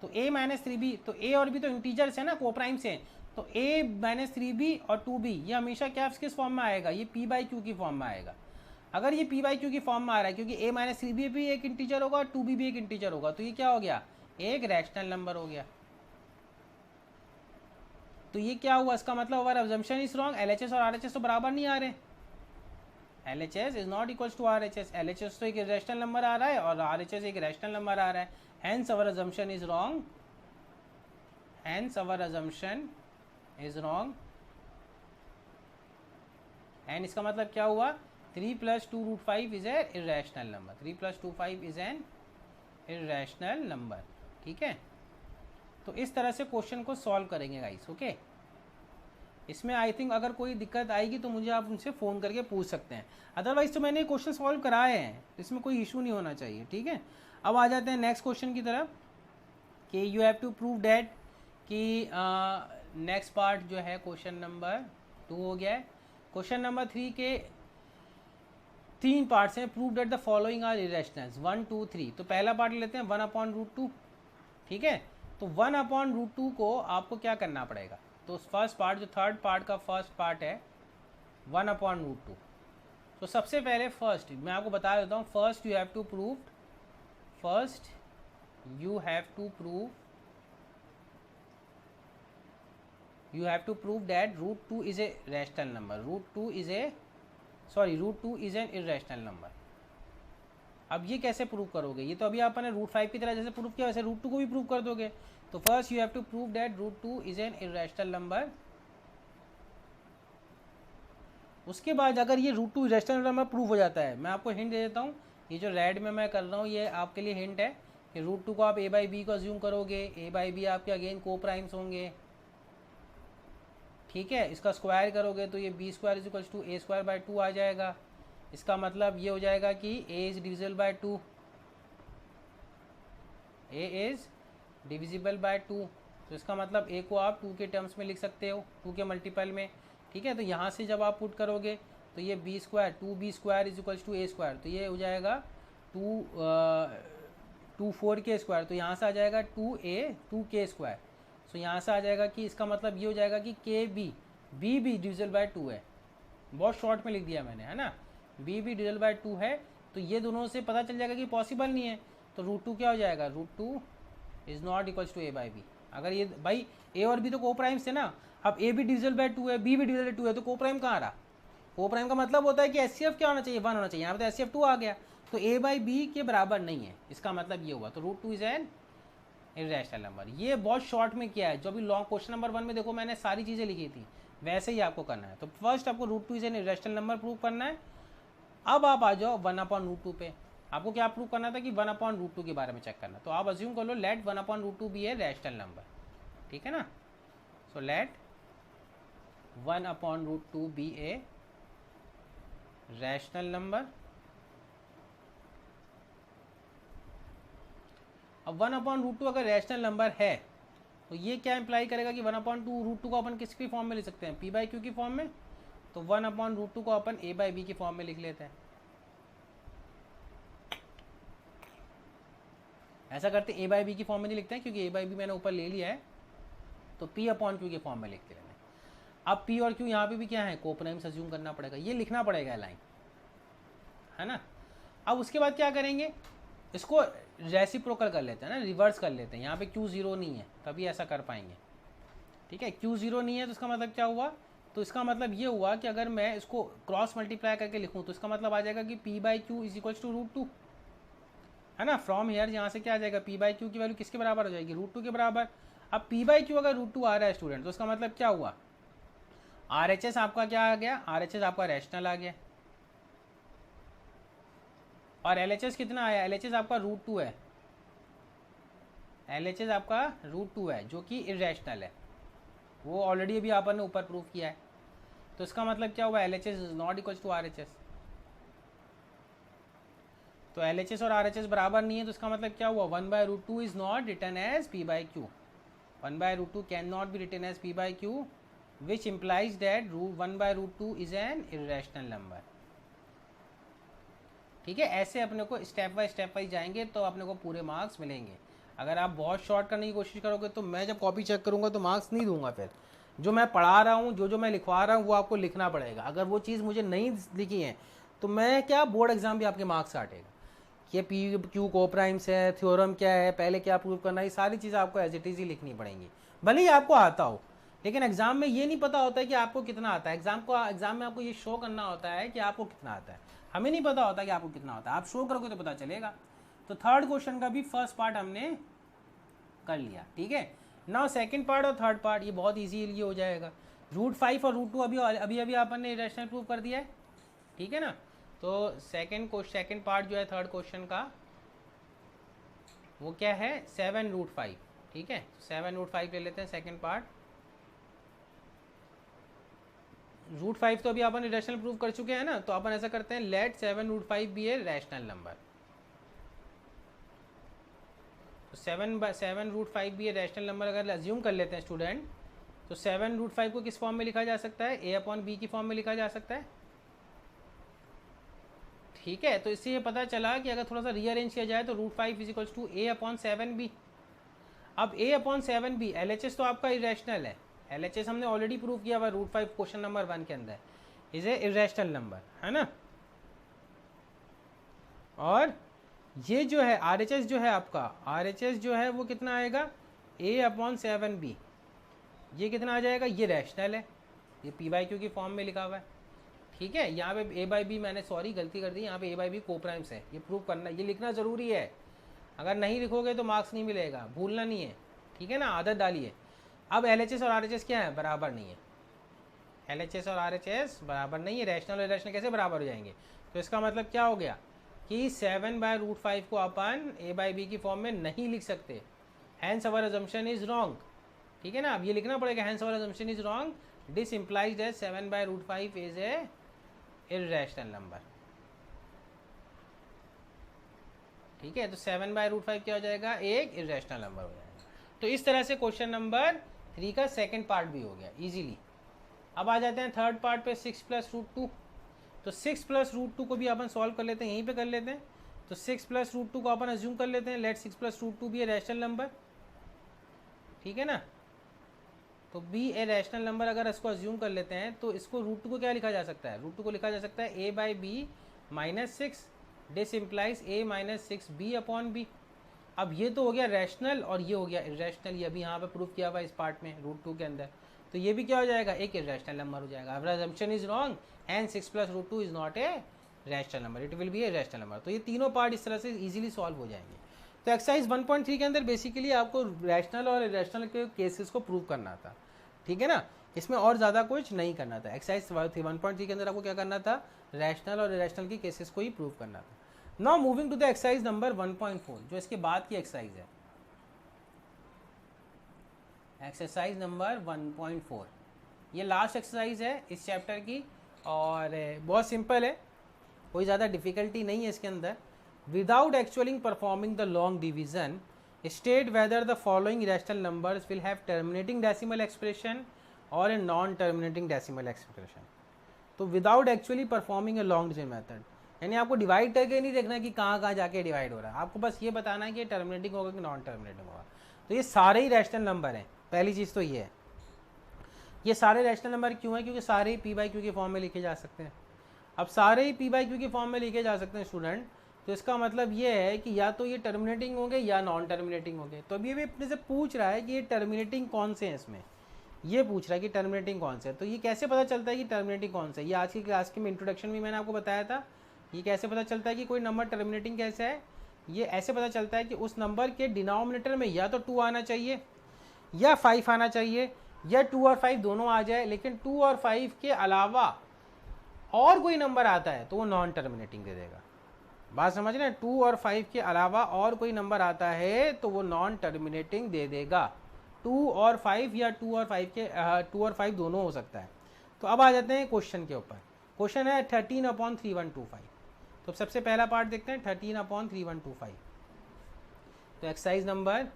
तो a - 3b, तो a और b तो इंटीजर्स है ना, कोप्राइम्स हैं. तो a - 3b और 2b ये हमेशा क्या किस फॉर्म में आएगा? ये p/q की फॉर्म में आएगा. अगर ये p/q की फॉर्म में आ रहा है क्योंकि a - 3b भी एक इंटीजर होगा और 2b भी एक इंटीजर होगा, तो ये क्या हो गया? एक रैशनल नंबर हो गया. तो ये क्या हुआ? इसका मतलब our assumption is wrong. LHS और RHS तो बराबर नहीं आ रहे. LHS is not equals to RHS. LHS तो एक रैशनल नंबर आ रहा है और RHS एक रैशनल नंबर आ रहा है. Hence our assumption is wrong. Hence our assumption is wrong. And इसका मतलब क्या हुआ? 3 + 2√5 is a irrational number. 3 + 2√5 is an irrational number. ठीक है. तो इस तरह से क्वेश्चन को सॉल्व करेंगे गाइस. ओके. इसमें आई थिंक अगर कोई दिक्कत आएगी तो मुझे आप उनसे फ़ोन करके पूछ सकते हैं. अदरवाइज तो मैंने क्वेश्चन सॉल्व कराए हैं, इसमें कोई इशू नहीं होना चाहिए. ठीक है. अब आ जाते हैं नेक्स्ट क्वेश्चन की तरफ कि you have to prove that कि नेक्स्ट पार्ट जो है क्वेश्चन नंबर 2 हो गया है. क्वेश्चन नंबर 3 के 3 पार्ट्स हैं. Prove that the following are irrationals 1 2 3. तो पहला पार्ट लेते हैं 1/√2. ठीक है. तो 1/√2 को आपको क्या करना पड़ेगा? तो फर्स्ट पार्ट जो थर्ड पार्ट का फर्स्ट पार्ट है 1/√2. तो सबसे पहले फर्स्ट मैं आपको बता देता हूँ. First you have to prove that √2 is a rational number. √2 is an irrational number. अब ये कैसे प्रूव करोगे? ये तो अभी आपने √5 की तरह जैसे प्रूव किया वैसे √2 को भी प्रूव कर दोगे. तो first you have to prove that √2 is an irrational number. उसके बाद अगर ये √2 इर्रेशनल नंबर प्रूव हो जाता है, मैं आपको हिंट दे देता हूँ. ये जो रेड में मैं कर रहा हूँ ये आपके लिए हिंट है कि √2 को आप a/b को अज्यूम करोगे. a/b आपके अगेन को प्राइम्स होंगे. ठीक है. इसका स्क्वायर करोगे तो ये b² = a² / 2 आ जाएगा. इसका मतलब ये हो जाएगा कि a is divisible by 2. a is divisible by 2. तो इसका मतलब a को आप 2 के टर्म्स में लिख सकते हो, 2 के मल्टीपल में. ठीक है. तो यहाँ से जब आप पुट करोगे तो ये b² 2b² = a². तो ये हो जाएगा 4k². तो यहाँ से आ जाएगा 2k². तो यहाँ से आ जाएगा कि इसका मतलब ये हो जाएगा कि b भी डिविजिबल बाय 2 है. बहुत शॉर्ट में लिख दिया मैंने, है ना. b भी डिविजिबल बाय 2 है. तो ये दोनों से पता चल जाएगा कि पॉसिबल नहीं है. तो √2 क्या हो जाएगा? √2 is not equals to a/b. अगर ये भाई a और b तो कोप्राइम्स है ना. अब a भी डिविजिबल बाय 2 है, b भी डिविजिबल बाय 2 है, तो कोप्राइम कहाँ रहा? कोप्राइम का मतलब होता है कि HCF क्या होना चाहिए? 1 होना चाहिए. यहाँ पे तो HCF 2 आ गया. तो a/b के बराबर नहीं है. इसका मतलब ये हुआ. तो √2 इज एन इर्रेशनल नंबर. ये बहुत शॉर्ट में किया है. जो अभी लॉन्ग क्वेश्चन नंबर 1 में देखो मैंने सारी चीज़ें लिखी थी, वैसे ही आपको करना है. तो फर्स्ट आपको √2 is an irrational number prove करना है. अब आप आ जाओ 1/√2 पे. आपको क्या प्रूव करना था कि 1/√2 के बारे में चेक करना. तो आप अज्यूम कर लो let 1/√2 be a rational number. ठीक है ना. So let 1/√2 be a rational number. अब 1/√2 अगर रैशनल नंबर है तो ये क्या इंप्लाई करेगा कि 1/2√2 को अपन किसकी फॉर्म में लिख सकते हैं, p/q की फॉर्म में। तो 1/√2 को अपन a/b की फॉर्म में लिख लेते हैं। ऐसा करते a/b की फॉर्म में नहीं लिखते हैं क्योंकि a/b मैंने ऊपर ले लिया है, तो p/q के फॉर्म में लिखते हैं। अब p और q यहाँ पे भी क्या है, कोप्राइम्स अज्यूम करना पड़ेगा, ये लिखना पड़ेगा लाइन, है ना। अब उसके बाद क्या करेंगे, इसको रेसिप्रोकल कर लेते हैं ना, रिवर्स कर लेते हैं। यहाँ पे q 0 नहीं है, तभी ऐसा कर पाएंगे, ठीक है। q 0 नहीं है तो इसका मतलब क्या हुआ, तो इसका मतलब ये हुआ कि अगर मैं इसको क्रॉस मल्टीप्लाई करके लिखूँ तो इसका मतलब आ जाएगा कि p/q इज इक्वल्स टू √2, है ना। फ्रॉम हेयर यहाँ से क्या आ जाएगा, p/q की वैल्यू किसके बराबर हो जाएगी, √2 के बराबर। अब p/q अगर √2 आ रहा है स्टूडेंट, तो इसका मतलब क्या हुआ, RHS आपका क्या आ गया, RHS आपका रैशनल आ गया। और LHS कितना आया, LHS आपका √2 है, LHS आपका √2 है जो कि इरेशनल है, वो ऑलरेडी अभी आपने ऊपर प्रूव किया है। तो इसका मतलब क्या हुआ, LHS is not equal to RHS। तो LHS और RHS बराबर नहीं है, तो इसका मतलब क्या हुआ, 1/√2 is not written as p/q। 1/√2 can not be written as p/q, which implies that 1/√2 is an irrational number। ठीक है, ऐसे अपने को स्टेप बाय वाइज जाएंगे तो अपने को पूरे मार्क्स मिलेंगे। अगर आप बहुत शॉर्ट करने की कोशिश करोगे तो मैं जब कॉपी चेक करूंगा तो मार्क्स नहीं दूंगा। फिर जो मैं पढ़ा रहा हूँ, जो मैं लिखवा रहा हूँ, वो आपको लिखना पड़ेगा। अगर वो चीज़ मुझे नहीं लिखी है तो मैं क्या, बोर्ड एग्जाम भी आपके मार्क्स काटेगा। ये p/q कोप्राइम्स है, थ्योरम क्या है, पहले क्या प्रूव करना है, ये सारी चीज़ें आपको एज इट इज ही लिखनी पड़ेंगी, भले ही आपको आता हो। लेकिन एग्जाम में ये नहीं पता होता है कि आपको कितना आता है। एग्जाम में आपको ये शो करना होता है कि आपको कितना आता है। हमें नहीं पता होता कि आपको कितना होता है, आप शो करोगे तो पता चलेगा। तो थर्ड क्वेश्चन का भी फर्स्ट पार्ट हमने कर लिया, ठीक है। नाउ सेकंड पार्ट और थर्ड पार्ट ये बहुत इजीली हो जाएगा। √5 और √2 अभी अपन ने इरेशनल प्रूव कर दिया है, ठीक है ना। तो सेकंड पार्ट जो है थर्ड क्वेश्चन का, वो क्या है, 7√5, ठीक है। 7√5 ले लेते हैं सेकंड पार्ट। √5 तो अभी अपन रैशनल प्रूव कर चुके हैं ना, तो अपन ऐसा करते हैं, let 7√5 be a rational number. तो 7√5 भी रैशनल नंबर अगर अज्यूम कर लेते हैं स्टूडेंट, तो 7√5 को किस फॉर्म में लिखा जा सकता है, a/b की फॉर्म में लिखा जा सकता है, ठीक है। तो इससे ये पता चला कि अगर थोड़ा सा रीअरेंज किया जाए तो √5 इज इक्वल्स टू a/7b। अब a/7b, LHS तो आपका इरेशनल है, LHS हमने ऑलरेडी प्रूव किया हुआ √5 क्वेश्चन नंबर 1 के अंदर, इज ए इरेशनल नंबर, है ना। और ये जो है RHS जो है आपका, RHS जो है वो कितना आएगा, a/7b। ये कितना आ जाएगा, ये रैशनल है, ये p/q की फॉर्म में लिखा हुआ है, ठीक है। यहाँ पे a/b मैंने सॉरी गलती कर दी, यहाँ पे a/b कोप्राइम्स है, ये प्रूव करना, ये लिखना ज़रूरी है। अगर नहीं लिखोगे तो मार्क्स नहीं मिलेगा, भूलना नहीं है, ठीक है ना, आदत डालिए। अब LHS और RHS क्या है, बराबर नहीं है। LHS और RHS बराबर नहीं है, रैशनल और इरेशनल कैसे बराबर हो जाएंगे। तो इसका मतलब क्या हो गया कि 7/√5 को अपन a/b की फॉर्म में नहीं लिख सकते, hence our assumption is wrong, ठीक है ना। अब ये लिखना पड़ेगा, hence our assumption is wrong, this implies that 7/√5 is a irrational number, ठीक है। तो 7/√5 क्या हो जाएगा, एक इर्रेशनल नंबर हो जाएगा। तो इस तरह से क्वेश्चन नंबर 3 का सेकेंड पार्ट भी हो गया इजीली। अब आ जाते हैं थर्ड पार्ट पे, 6 + √2। तो 6 + √2 को भी अपन सॉल्व कर लेते हैं, यहीं पे कर लेते हैं। तो 6 + √2 को अपन अज्यूम कर लेते हैं, लेट 6 + √2 भी ए रैशनल नंबर, ठीक है ना। तो बी ए रैशनल नंबर अगर इसको अज्यूम कर लेते हैं तो इसको √2 को क्या लिखा जा सकता है, √2 को लिखा जा सकता है a/b - 6, this implies a - 6b/b। अब ये तो हो गया रैशनल और ये हो गया इरेशनल, ये अभी यहाँ पे प्रूव किया हुआ इस पार्ट में √2 के अंदर। तो ये भी क्या हो जाएगा, एक इरेशनल नंबर हो जाएगा। Our assumption is wrong and 6 + √2 is not a rational number, it will be a rational number. तो ये तीनों पार्ट इस तरह से इजीली सॉल्व हो जाएंगे। तो एक्सरसाइज 1.3 के अंदर बेसिकली आपको रैशनल और इरेशनल के केसेस को प्रूव करना था, ठीक है ना। इसमें और ज़्यादा कुछ नहीं करना था। एक्सरसाइज 1.3 के अंदर आपको क्या करना था, रैशनल और इरेशनल की केसेस को ही प्रूव करना था। Now moving to the exercise number 1.4, जो इसके बाद की एक्सरसाइज है, एक्सरसाइज नंबर 1.4। ये लास्ट एक्सरसाइज है इस चैप्टर की और बहुत सिंपल है, कोई ज़्यादा डिफिकल्टी नहीं है इसके अंदर। Without actually performing the long division state whether the following rational numbers will have terminating decimal expression और a non terminating decimal expression. तो without actually performing a long division method, यानी आपको डिवाइड करके नहीं देखना कि कहाँ कहाँ जाके डिवाइड हो रहा है, आपको बस ये बताना है कि टर्मिनेटिंग होगा कि नॉन टर्मिनेटिंग होगा। तो ये सारे ही रैशनल नंबर हैं, पहली चीज़ तो ये है। ये सारे रैशनल नंबर क्यों हैं? क्योंकि सारे ही पी बाई क्यू के फॉर्म में लिखे जा सकते हैं। अब सारे ही पी बाई क्यू के फॉर्म में लिखे जा सकते हैं स्टूडेंट, तो इसका मतलब ये है कि या तो ये टर्मिनेटिंग होंगे या नॉन टर्मिनेटिंग होंगे। तो अभी भी अपने से पूछ रहा है कि ये टर्मिनेटिंग कौन से हैं, इसमें ये पूछ रहा है कि टर्मिनेटिंग कौन से है। तो ये कैसे पता चलता है कि टर्मिनेटिंग कौन सा है? ये आज की क्लास के में इंट्रोडक्शन में मैंने आपको बताया था। ये कैसे पता चलता है कि कोई नंबर टर्मिनेटिंग कैसे है? ये ऐसे पता चलता है कि उस नंबर के डिनोमिनेटर में या तो 2 आना चाहिए या 5 आना चाहिए, या 2 और 5 दोनों आ जाए, लेकिन 2 और 5 के अलावा और कोई नंबर आता है तो वो नॉन टर्मिनेटिंग दे देगा। बात समझ रहे हैं? 2 और 5 के अलावा और कोई नंबर आता है तो वो नॉन टर्मिनेटिंग दे देगा। 2 और 5 या 2 और 5 के 2 और 5 दोनों हो सकता है। तो अब आ जाते हैं क्वेश्चन के ऊपर। क्वेश्चन है 13/3125। तो सबसे पहला पार्ट देखते हैं 13/3125। तो एक्सरसाइज नंबर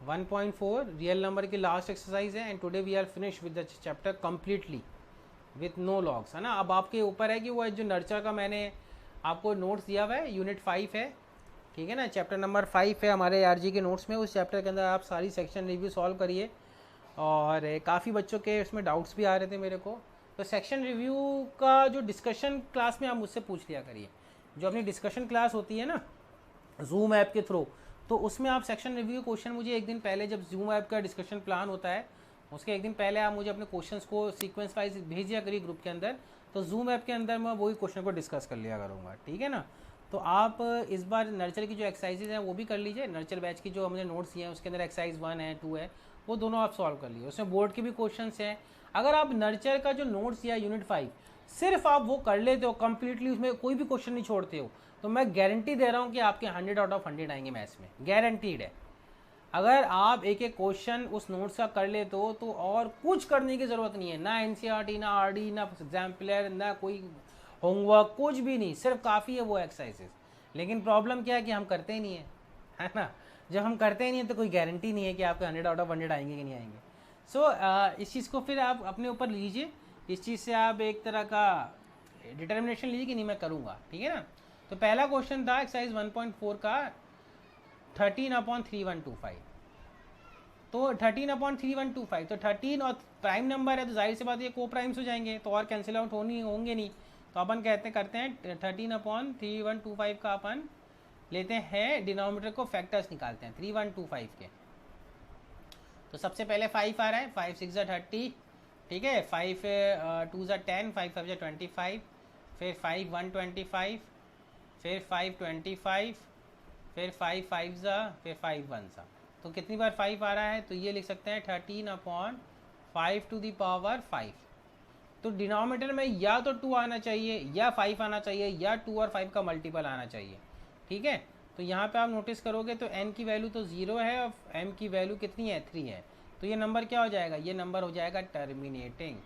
1.4 रियल नंबर की लास्ट एक्सरसाइज है, and today we are finish with the chapter completely with no logs, है ना। अब आपके ऊपर है कि वो जो नर्चर का मैंने आपको नोट्स दिया हुआ है, यूनिट 5 है, ठीक है ना, चैप्टर नंबर 5 है हमारे आरजी के नोट्स में। उस चैप्टर के अंदर आप सारी सेक्शन रिव्यू सॉल्व करिए, और काफ़ी बच्चों के उसमें डाउट्स भी आ रहे थे मेरे को। तो सेक्शन रिव्यू का जो डिस्कशन क्लास में आप मुझसे पूछ लिया करिए, जो अपनी डिस्कशन क्लास होती है ना जूम ऐप के थ्रू, तो उसमें आप सेक्शन रिव्यू क्वेश्चन मुझे एक दिन पहले, जब जूम ऐप का डिस्कशन प्लान होता है उसके एक दिन पहले आप मुझे अपने क्वेश्चंस को सीक्वेंस वाइज भेज दिया करिए ग्रुप के अंदर, तो जूम ऐप के अंदर मैं वही क्वेश्चन को डिस्कस कर लिया करूँगा, ठीक है ना। तो आप इस बार नर्चर की जो एक्सरसाइजेज हैं वो भी कर लीजिए। नर्चर बैच की जो हमने नोट्स दिए हैं उसके अंदर एक्सरसाइज 1 है 2 है, वो दोनों आप सॉल्व कर लीजिए। उसमें बोर्ड के भी क्वेश्चन हैं। अगर आप नर्चर का जो नोट्स दिया यूनिट 5 सिर्फ आप वो कर लेते हो कम्प्लीटली, उसमें कोई भी क्वेश्चन नहीं छोड़ते हो, तो मैं गारंटी दे रहा हूँ कि आपके 100 आउट ऑफ 100 आएंगे मैथ्स में, गारंटीड है। अगर आप एक एक क्वेश्चन उस नोट्स का कर लेते हो तो और कुछ करने की ज़रूरत नहीं है, ना एनसीईआरटी, ना आरडी, ना एग्जाम्पलर, ना कोई होमवर्क, कुछ भी नहीं, सिर्फ काफ़ी है वो एक्सरसाइजेस। लेकिन प्रॉब्लम क्या है कि हम करते ही नहीं है ना। जब हम करते ही नहीं है तो कोई गारंटी नहीं है कि आपके 100 आउट ऑफ 100 आएंगे कि नहीं आएंगे। सो इस चीज़ को फिर आप अपने ऊपर लीजिए, इस चीज़ से आप एक तरह का डिटर्मिनेशन लीजिए कि नहीं मैं करूँगा, ठीक है ना। तो पहला क्वेश्चन था एक्सरसाइज 1.4 का 13/3125। तो 13/3125, तो 13 और प्राइम नंबर है तो जाहिर सी बात ये को प्राइम्स हो जाएंगे, तो और कैंसिल आउट होंगे नहीं। तो अपन करते हैं 13/3125 का अपन लेते हैं डिनोमिनेटर को फैक्टर्स निकालते हैं 3125 के। तो सबसे पहले 5 आ रहा है, 5 6 30, ठीक है, 5 2 10, 5 5 25, फिर 5 125, फिर 5 25, फिर 5 5 फिर 5 1 तो कितनी बार 5 आ रहा है? तो ये लिख सकते हैं 13/5 टू दी पावर 5। तो डिनोमिनेटर में या तो 2 आना चाहिए या 5 आना चाहिए या 2 और 5 का मल्टीपल आना चाहिए, ठीक है। तो यहाँ पे आप नोटिस करोगे तो n की वैल्यू तो 0 है और m की वैल्यू कितनी है? 3 है। तो ये नंबर क्या हो जाएगा? ये नंबर हो जाएगा टर्मिनेटिंग।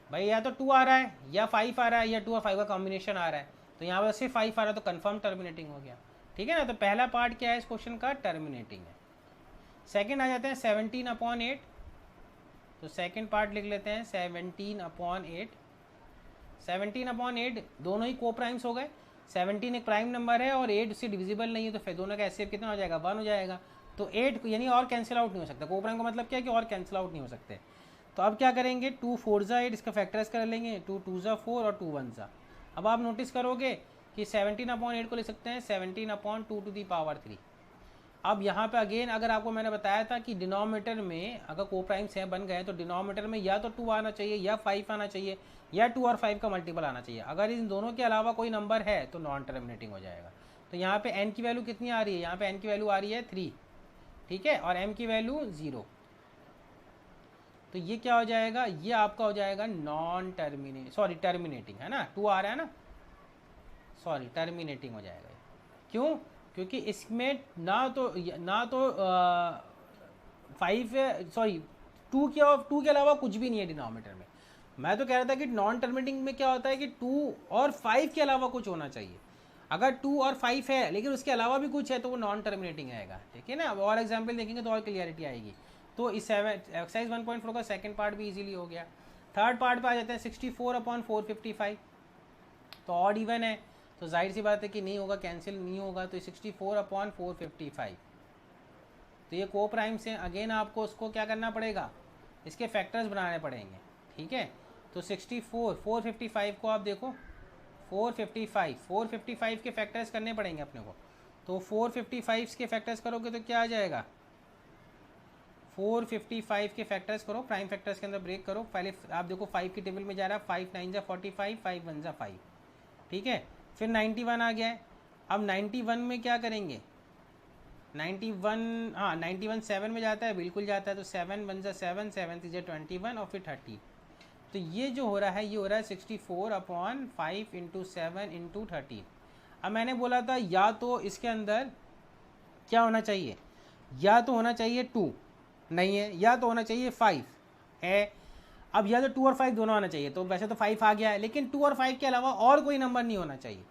भाई या तो 2 आ रहा है या 5 आ रहा है या 2 और 5 का कॉम्बिनेशन आ रहा है, तो यहाँ पर सिर्फ 5 आ रहा है तो कंफर्म टर्मिनेटिंग हो गया, ठीक है ना। तो पहला पार्ट क्या है इस क्वेश्चन का? टर्मिनेटिंग है। सेकंड आ जाते हैं 17/8। तो सेकंड पार्ट लिख लेते हैं 17/8। 17/8 दोनों ही को प्राइम्स हो गए। 17 एक प्राइम नंबर है और 8 उससे डिविजिबल नहीं है, तो फिर दोनों का एचसीएफ कितना हो जाएगा? 1 हो जाएगा। तो 8 यानी और कैंसिल आउट नहीं हो सकता। को प्राइम का मतलब क्या है कि और कैंसिल आउट नहीं हो सकते। तो अब क्या करेंगे? 2 4 8 इसका फैक्टराइज कर लेंगे, 2 2 4 और 2 1 जा। अब आप नोटिस करोगे कि 17/8 को लिख सकते हैं 17/2 टू दी पावर 3। अब यहाँ पे अगेन अगर आपको मैंने बताया था कि डिनोमिनेटर में अगर को प्राइम्स हैं बन गए तो डिनोमिनेटर में या तो 2 आना चाहिए या 5 आना चाहिए या 2 और 5 का मल्टीपल आना चाहिए। अगर इन दोनों के अलावा कोई नंबर है तो नॉन टर्मिनेटिंग हो जाएगा। तो यहाँ पे n की वैल्यू कितनी आ रही है? यहाँ पे n की वैल्यू आ रही है 3, ठीक है, और m की वैल्यू 0। तो ये क्या हो जाएगा? ये आपका हो जाएगा नॉन टर्मिनेटिंग, है ना। 2 आ रहा है ना, सॉरी टर्मिनेटिंग हो जाएगा। क्यों? क्योंकि इसमें ना तो 2 के अलावा कुछ भी नहीं है डिनोमिनेटर में। मैं तो कह रहा था कि नॉन टर्मिनेटिंग में क्या होता है कि 2 और 5 के अलावा कुछ होना चाहिए। अगर 2 और 5 है लेकिन उसके अलावा भी कुछ है तो वो नॉन टर्मिनेटिंग आएगा, ठीक है ना। अब और एग्जाम्पल देखेंगे तो और क्लियरिटी आएगी। तो इस एक्सरसाइज 1.4 का सेकंड पार्ट भी इजीली हो गया। थर्ड पार्ट पे आ जाते हैं 64/455, तो ऑड इवन है तो जाहिर सी बात है कि नहीं होगा, कैंसिल नहीं होगा, तो 64/455, तो ये को प्राइम्स हैं। अगेन आपको उसको क्या करना पड़ेगा, इसके फैक्टर्स बनाने पड़ेंगे, ठीक है। तो 455 को आप देखो, 455 के फैक्टर्स करने पड़ेंगे अपने को। तो 455 के फैक्टर्स करोगे तो क्या आ जाएगा, 455 के फैक्टर्स करो, प्राइम फैक्टर्स के अंदर ब्रेक करो। पहले आप देखो 5 की टेबल में जा रहा है, 5 9 जा 45, 5 1 जा 5, ठीक है। फिर 91 आ गया है। अब 91 में क्या करेंगे, 91, हाँ 91 7 में जाता है, बिल्कुल जाता है। तो 7 1 जा 7, 7 3 जा 21 और फिर 30। तो ये जो हो रहा है ये हो रहा है 64/5 × 7 × 13। अब मैंने बोला था या तो इसके अंदर क्या होना चाहिए, या तो होना चाहिए 2, नहीं है, या तो होना चाहिए 5 है। अब या तो 2 और 5 दोनों आना चाहिए, तो वैसे तो 5 आ गया है, लेकिन 2 और 5 के अलावा और कोई नंबर नहीं होना चाहिए।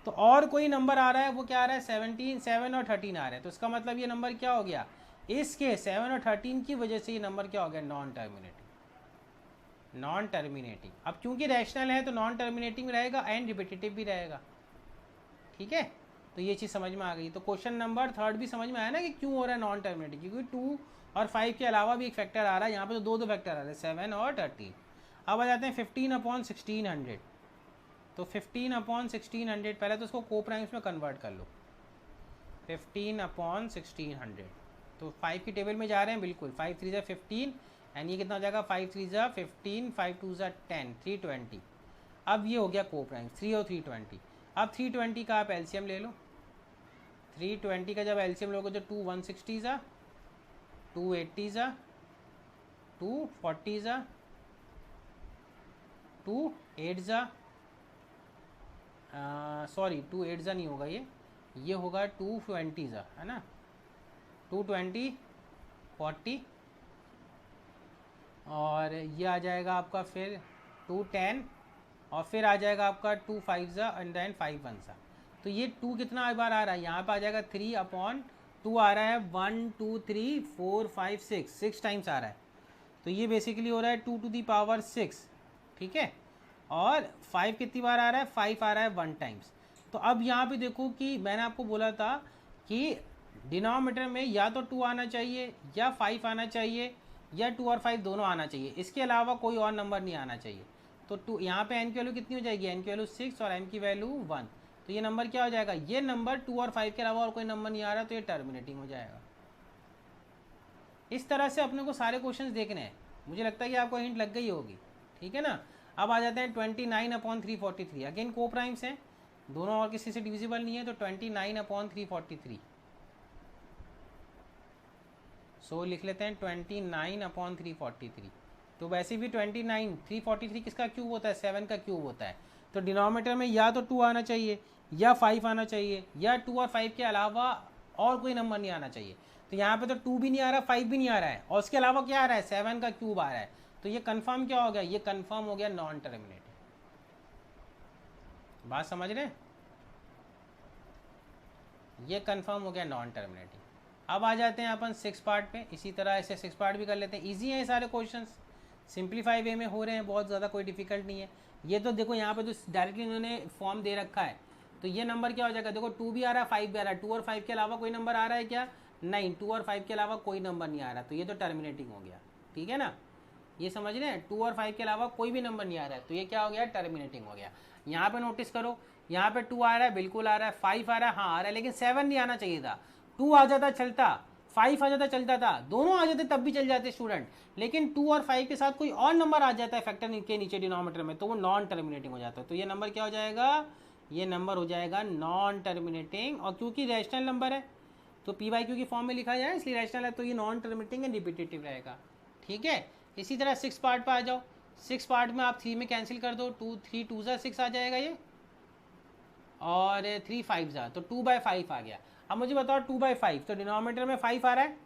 तो और कोई नंबर आ रहा है, वो क्या आ रहा है, 17, 7 और 13 आ रहा है। तो इसका मतलब ये नंबर क्या हो गया, इसके 7 और 13 की वजह से ये नंबर क्या हो गया, नॉन टर्मिनेटिंग। नॉन टर्मिनेटिंग, अब क्योंकि रैशनल है तो नॉन टर्मिनेटिंग रहेगा एंड रिपीटेटिव भी रहेगा, ठीक है। तो ये चीज़ समझ में आ गई। तो क्वेश्चन नंबर थर्ड भी समझ में आया ना कि क्यों हो रहा है नॉन टर्मिनेटिंग, क्योंकि 2 और 5 के अलावा भी एक फैक्टर आ रहा है, यहाँ पे तो दो फैक्टर आ रहे हैं, 7 और 13। अब आ जाते हैं 15/1600। तो 15/1600, पहले तो उसको को प्राइम्स में कन्वर्ट कर लो, 15/1600। तो 5 की टेबल में जा रहे हैं, बिल्कुल 5 3 जा 15 एंड ये कितना हो जाएगा, 5 3 जा 15, 5 2 जा 10, 320। अब ये हो गया को प्राइम 3 और 320। अब 320 का आप एलसीएम ले लो, 320 का जब एलसीएम लोगे तो 2 160 जा, 2 80 जा, 2 40 जा, 2 8 जा, सॉरी 2 8 जा नहीं होगा, ये होगा 2 20 जा, है ना, 2 20 40 और ये आ जाएगा आपका फिर 2 10 और फिर आ जाएगा आपका 2 5 जा एंड देन 5 1 जा। तो ये 2 कितना बार आ रहा है, यहाँ पे आ जाएगा 3/2 आ रहा है, 1 2 3 4 5 6 टाइम्स आ रहा है। तो ये बेसिकली हो रहा है 2 to the power 6, ठीक है। और 5 कितनी बार आ रहा है, 5 आ रहा है 1 टाइम्स। तो अब यहाँ पे देखो कि मैंने आपको बोला था कि डिनोमिनेटर में या तो 2 आना चाहिए या 5 आना चाहिए या 2 और 5 दोनों आना चाहिए, इसके अलावा कोई और नंबर नहीं आना चाहिए। तो 2 यहाँ पे n की वैल्यू कितनी हो जाएगी, n की वैल्यू 6 और m की वैल्यू 1। तो ये नंबर क्या हो जाएगा, ये नंबर 2 और 5 के अलावा और कोई नंबर नहीं आ रहा, तो ये टर्मिनेटिंग हो जाएगा। इस तरह से अपने को सारे क्वेश्चंस देखने हैं। मुझे लगता है कि आपको हिंट लग गई होगी, ठीक है ना। अब आ जाते हैं 29/343। अगेन को प्राइम्स हैं, दोनों और किसी से डिविजिबल नहीं है, तो 29/343। सो लिख लेते हैं 29/343। तो वैसे भी 343 किसका क्यूब होता है, 7 का क्यूब होता है। तो डिनोमिनेटर में या तो 2 आना चाहिए या 5 आना चाहिए या 2 और 5 के अलावा और कोई नंबर नहीं आना चाहिए। तो यहाँ पे तो 2 भी नहीं आ रहा, 5 भी नहीं आ रहा है, और उसके अलावा क्या आ रहा है, 7 का क्यूब आ रहा है। तो ये कंफर्म क्या हो गया, ये कंफर्म हो गया नॉन टर्मिनेटिंग। बात समझ रहे हैं, ये कंफर्म हो गया नॉन टर्मिनेटिंग। अब आ जाते हैं अपन 6 पार्ट पे, इसी तरह ऐसे 6 पार्ट भी कर लेते हैं। इजी है सारे क्वेश्चंस, सिंप्लीफाई वे में हो रहे हैं, बहुत ज़्यादा कोई डिफिकल्ट नहीं है। ये तो देखो यहाँ पे तो डायरेक्टली इन्होंने फॉर्म दे रखा है। तो ये नंबर क्या हो जाएगा, देखो 2 भी आ रहा है, 5 भी आ रहा है, 2 और 5 के अलावा कोई नंबर आ रहा है क्या, नहीं, 2 और 5 के अलावा कोई नंबर नहीं आ रहा, तो ये तो टर्मिनेटिंग हो गया, ठीक है ना। ये समझ रहे हैं, 2 और 5 के अलावा कोई भी नंबर नहीं आ रहा है, तो ये क्या हो गया, टर्मिनेटिंग हो गया। यहाँ पे नोटिस करो, यहाँ पे 2 आ रहा है, बिल्कुल आ रहा है, 5 आ रहा है, हाँ आ रहा है, लेकिन 7 नहीं आना चाहिए था। 2 आ जाता चलता, 5 आ जाता चलता था, दोनों आ जाते तब भी चल जाते स्टूडेंट, लेकिन 2 और 5 के साथ कोई और नंबर आ जाता है फैक्टर के नीचे डिनोमिनेटर में, तो वो नॉन टर्मिनेटिंग हो जाता है। तो ये नंबर क्या हो जाएगा, ये नंबर हो जाएगा नॉन टर्मिनेटिंग। और क्योंकि रैशनल नंबर है तो पी बाई क्यू की फॉर्म में लिखा जाए, इसलिए रैशनल है, तो ये नॉन टर्मिनेटिंग एंड रिपीटेटिव रहेगा, ठीक है। इसी तरह 6 पार्ट पर आ जाओ। 6 पार्ट में आप 3 में कैंसिल कर दो, 3 2 जा 6 आ जाएगा ये, और 3 5 जा, तो 2/5 आ गया। अब मुझे बताओ 2/5, तो डिनोमिनेटर में 5 आ रहा है,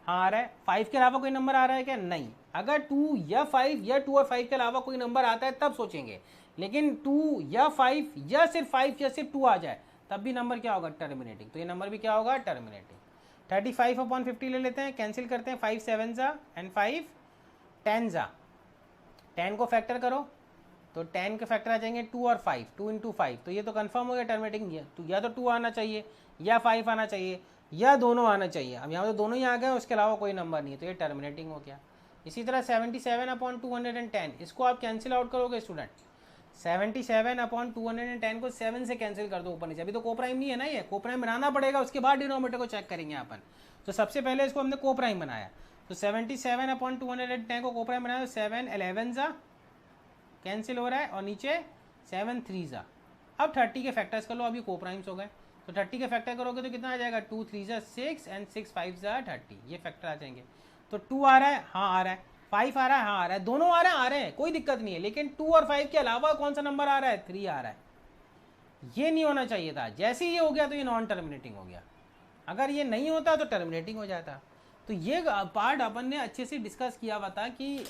हाँ आ रहा है, 5 के अलावा कोई नंबर आ रहा है क्या, नहीं। अगर 2 या 5 या 2 और 5 के अलावा कोई नंबर आता है तब सोचेंगे, लेकिन 2 या 5 या सिर्फ 5 या सिर्फ 2 आ जाए तब भी नंबर क्या होगा, टर्मिनेटिंग। तो ये नंबर भी क्या होगा, टर्मिनेटिंग। 35/50 ले लेते हैं, कैंसिल करते हैं, 5 7 जा एंड 5 10 जा। 10 को फैक्टर करो तो 10 के फैक्टर आ जाएंगे 2 और 5, 2 × 5, तो ये तो कंफर्म हो गया टर्मिनेटिंग। तो या तो 2 आना चाहिए या 5 आना चाहिए या दोनों आना चाहिए। अब यहाँ तो दोनों ही आ गए, उसके अलावा कोई नंबर नहीं है, तो ये टर्मिनेटिंग हो गया। इसी तरह 77/210, इसको आप कैंसिल आउट करोगे स्टूडेंट। 77/210 को 7 से कैंसिल कर दो ऊपर नीचे। अभी तो कोप्राइम नहीं है ना, ये कोप्राइम बनाना पड़ेगा, उसके बाद डिनोमिनेटर को चेक करेंगे अपन। तो सबसे पहले इसको हमने कोप्राइम बनाया, तो 77/210 को कोप्राइम बनाया, 7 11 जा कैंसिल हो रहा है और नीचे 7 3 जा। अब 30 के फैक्टर्स कर लो, अभी कोप्राइम्स हो गए। तो 30 के फैक्टर करोगे तो कितना आ जाएगा, 2 3 जा 6 एंड 6 5 जा 30, ये फैक्टर आ जाएंगे। तो 2 आ रहा है, हाँ आ रहा है, 5 आ रहा है, हाँ आ रहा है, दोनों आ रहे हैं, कोई दिक्कत नहीं है। लेकिन 2 और 5 के अलावा कौन सा नंबर आ रहा है, 3 आ रहा है। ये नहीं होना चाहिए था। जैसे ही ये हो गया तो ये नॉन टर्मिनेटिंग हो गया। अगर ये नहीं होता तो टर्मिनेटिंग हो जाता। तो ये पार्ट अपन ने अच्छे से डिस्कस किया हुआ था कि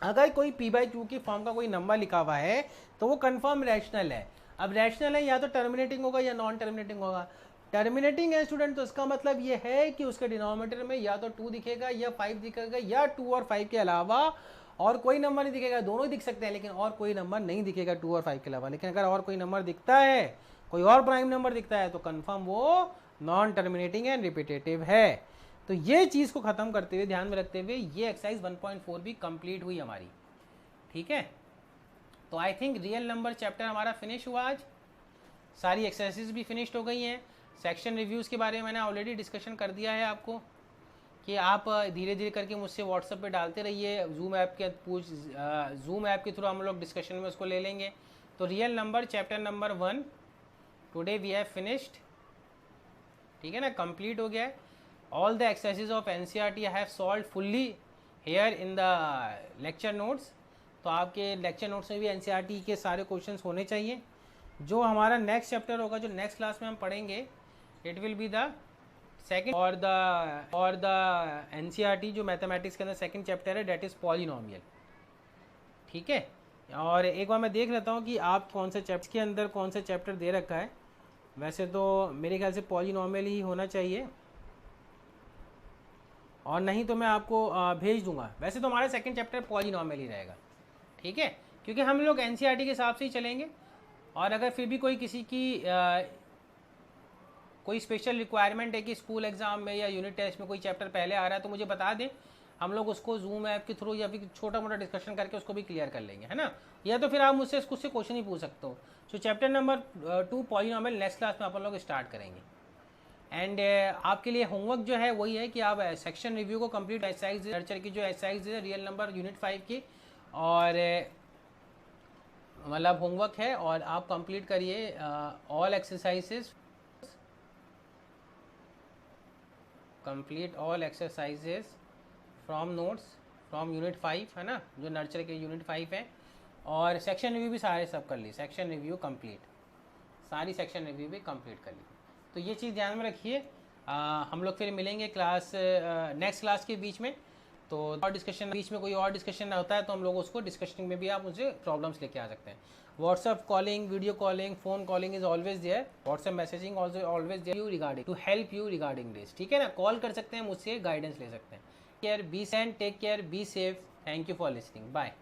अगर कोई p/2 की फॉर्म का कोई नंबर लिखा हुआ है तो वो कंफर्म रैशनल है। अब रैशनल है, या तो टर्मिनेटिंग होगा या नॉन टर्मिनेटिंग होगा। टर्मिनेटिंग है स्टूडेंट, तो इसका मतलब ये है कि उसके डिनोमिनेटर में या तो 2 दिखेगा या 5 दिखेगा, या 2 और 5 के अलावा और कोई नंबर नहीं दिखेगा। दोनों ही दिख सकते हैं लेकिन और कोई नंबर नहीं दिखेगा 2 और 5 के अलावा। लेकिन अगर और कोई नंबर दिखता है, कोई और प्राइम नंबर दिखता है, तो कंफर्म वो नॉन टर्मिनेटिंग एंड रिपीटेटिव है। तो ये चीज़ को ख़त्म करते हुए, ध्यान में रखते हुए, ये एक्सरसाइज 1.4 भी कंप्लीट हुई हमारी। ठीक है, तो I think real number chapter हमारा फिनिश हुआ आज। सारी एक्सरसाइजेज भी फिनिश्ड हो गई हैं। सेक्शन रिव्यूज़ के बारे में मैंने ऑलरेडी डिस्कशन कर दिया है आपको कि आप धीरे धीरे करके मुझसे व्हाट्सएप पे डालते रहिए। जूम ऐप के थ्रू हम लोग डिस्कशन में उसको ले लेंगे। तो real number chapter number 1 today we have finished. ठीक है ना, कंप्लीट हो गया है। All the exercises of NCERT I have solved fully here in the lecture notes. तो आपके लेक्चर नोट्स में भी एनसीईआरटी के सारे क्वेश्चंस होने चाहिए। जो हमारा नेक्स्ट चैप्टर होगा, जो नेक्स्ट क्लास में हम पढ़ेंगे, it will be the second और द एनसीईआरटी जो मैथमेटिक्स के अंदर सेकंड चैप्टर है, डेट इज पॉलिनोमियल। ठीक है, और एक बार मैं देख लेता हूँ कि आप कौन से चैप्टर के अंदर कौन सा चैप्टर दे रखा है। वैसे तो मेरे ख्याल से पॉलिनोमियल ही होना चाहिए, और नहीं तो मैं आपको भेज दूंगा। वैसे तो हमारा सेकंड चैप्टर पॉलिनोमियल ही रहेगा। ठीक है, क्योंकि हम लोग एनसीईआरटी के हिसाब से ही चलेंगे। और अगर फिर भी कोई किसी की कोई स्पेशल रिक्वायरमेंट है कि स्कूल एग्जाम में या यूनिट टेस्ट में कोई चैप्टर पहले आ रहा है, तो मुझे बता दें, हम लोग उसको जूम ऐप के थ्रू या फिर छोटा मोटा डिस्कशन करके उसको भी क्लियर कर लेंगे, है ना। या तो फिर आप मुझसे उससे क्वेश्चन ही पूछ सकते हो। सो chapter number 2 polynomial next class में अपन लोग स्टार्ट करेंगे। एंड आपके लिए होमवर्क जो है वही है कि आप सेक्शन रिव्यू को कंप्लीट, एक्सरसाइज नर्चर की जो एक्सरसाइज है रियल नंबर यूनिट 5 की, और मतलब होमवर्क है, और आप कंप्लीट करिए all exercises, complete all exercises from notes from unit 5, है ना, जो नर्चर के यूनिट 5 है। और सेक्शन रिव्यू भी सारे सब कर ली, सेक्शन रिव्यू कंप्लीट, सारी सेक्शन रिव्यू भी कंप्लीट कर ली। तो ये चीज़ ध्यान में रखिए। हम लोग फिर मिलेंगे क्लास नेक्स्ट क्लास के बीच में। तो और डिस्कशन बीच में कोई और डिस्कशन होता है तो हम लोग उसको डिस्कशन में भी आप मुझे प्रॉब्लम्स लेके आ सकते हैं। WhatsApp calling, video calling, phone calling is always there, WhatsApp messaging also always there you regarding to help you regarding this. ठीक है ना, कॉल कर सकते हैं, मुझसे गाइडेंस ले सकते हैं। Care, be send, take care, be safe, thank you for listening, bye.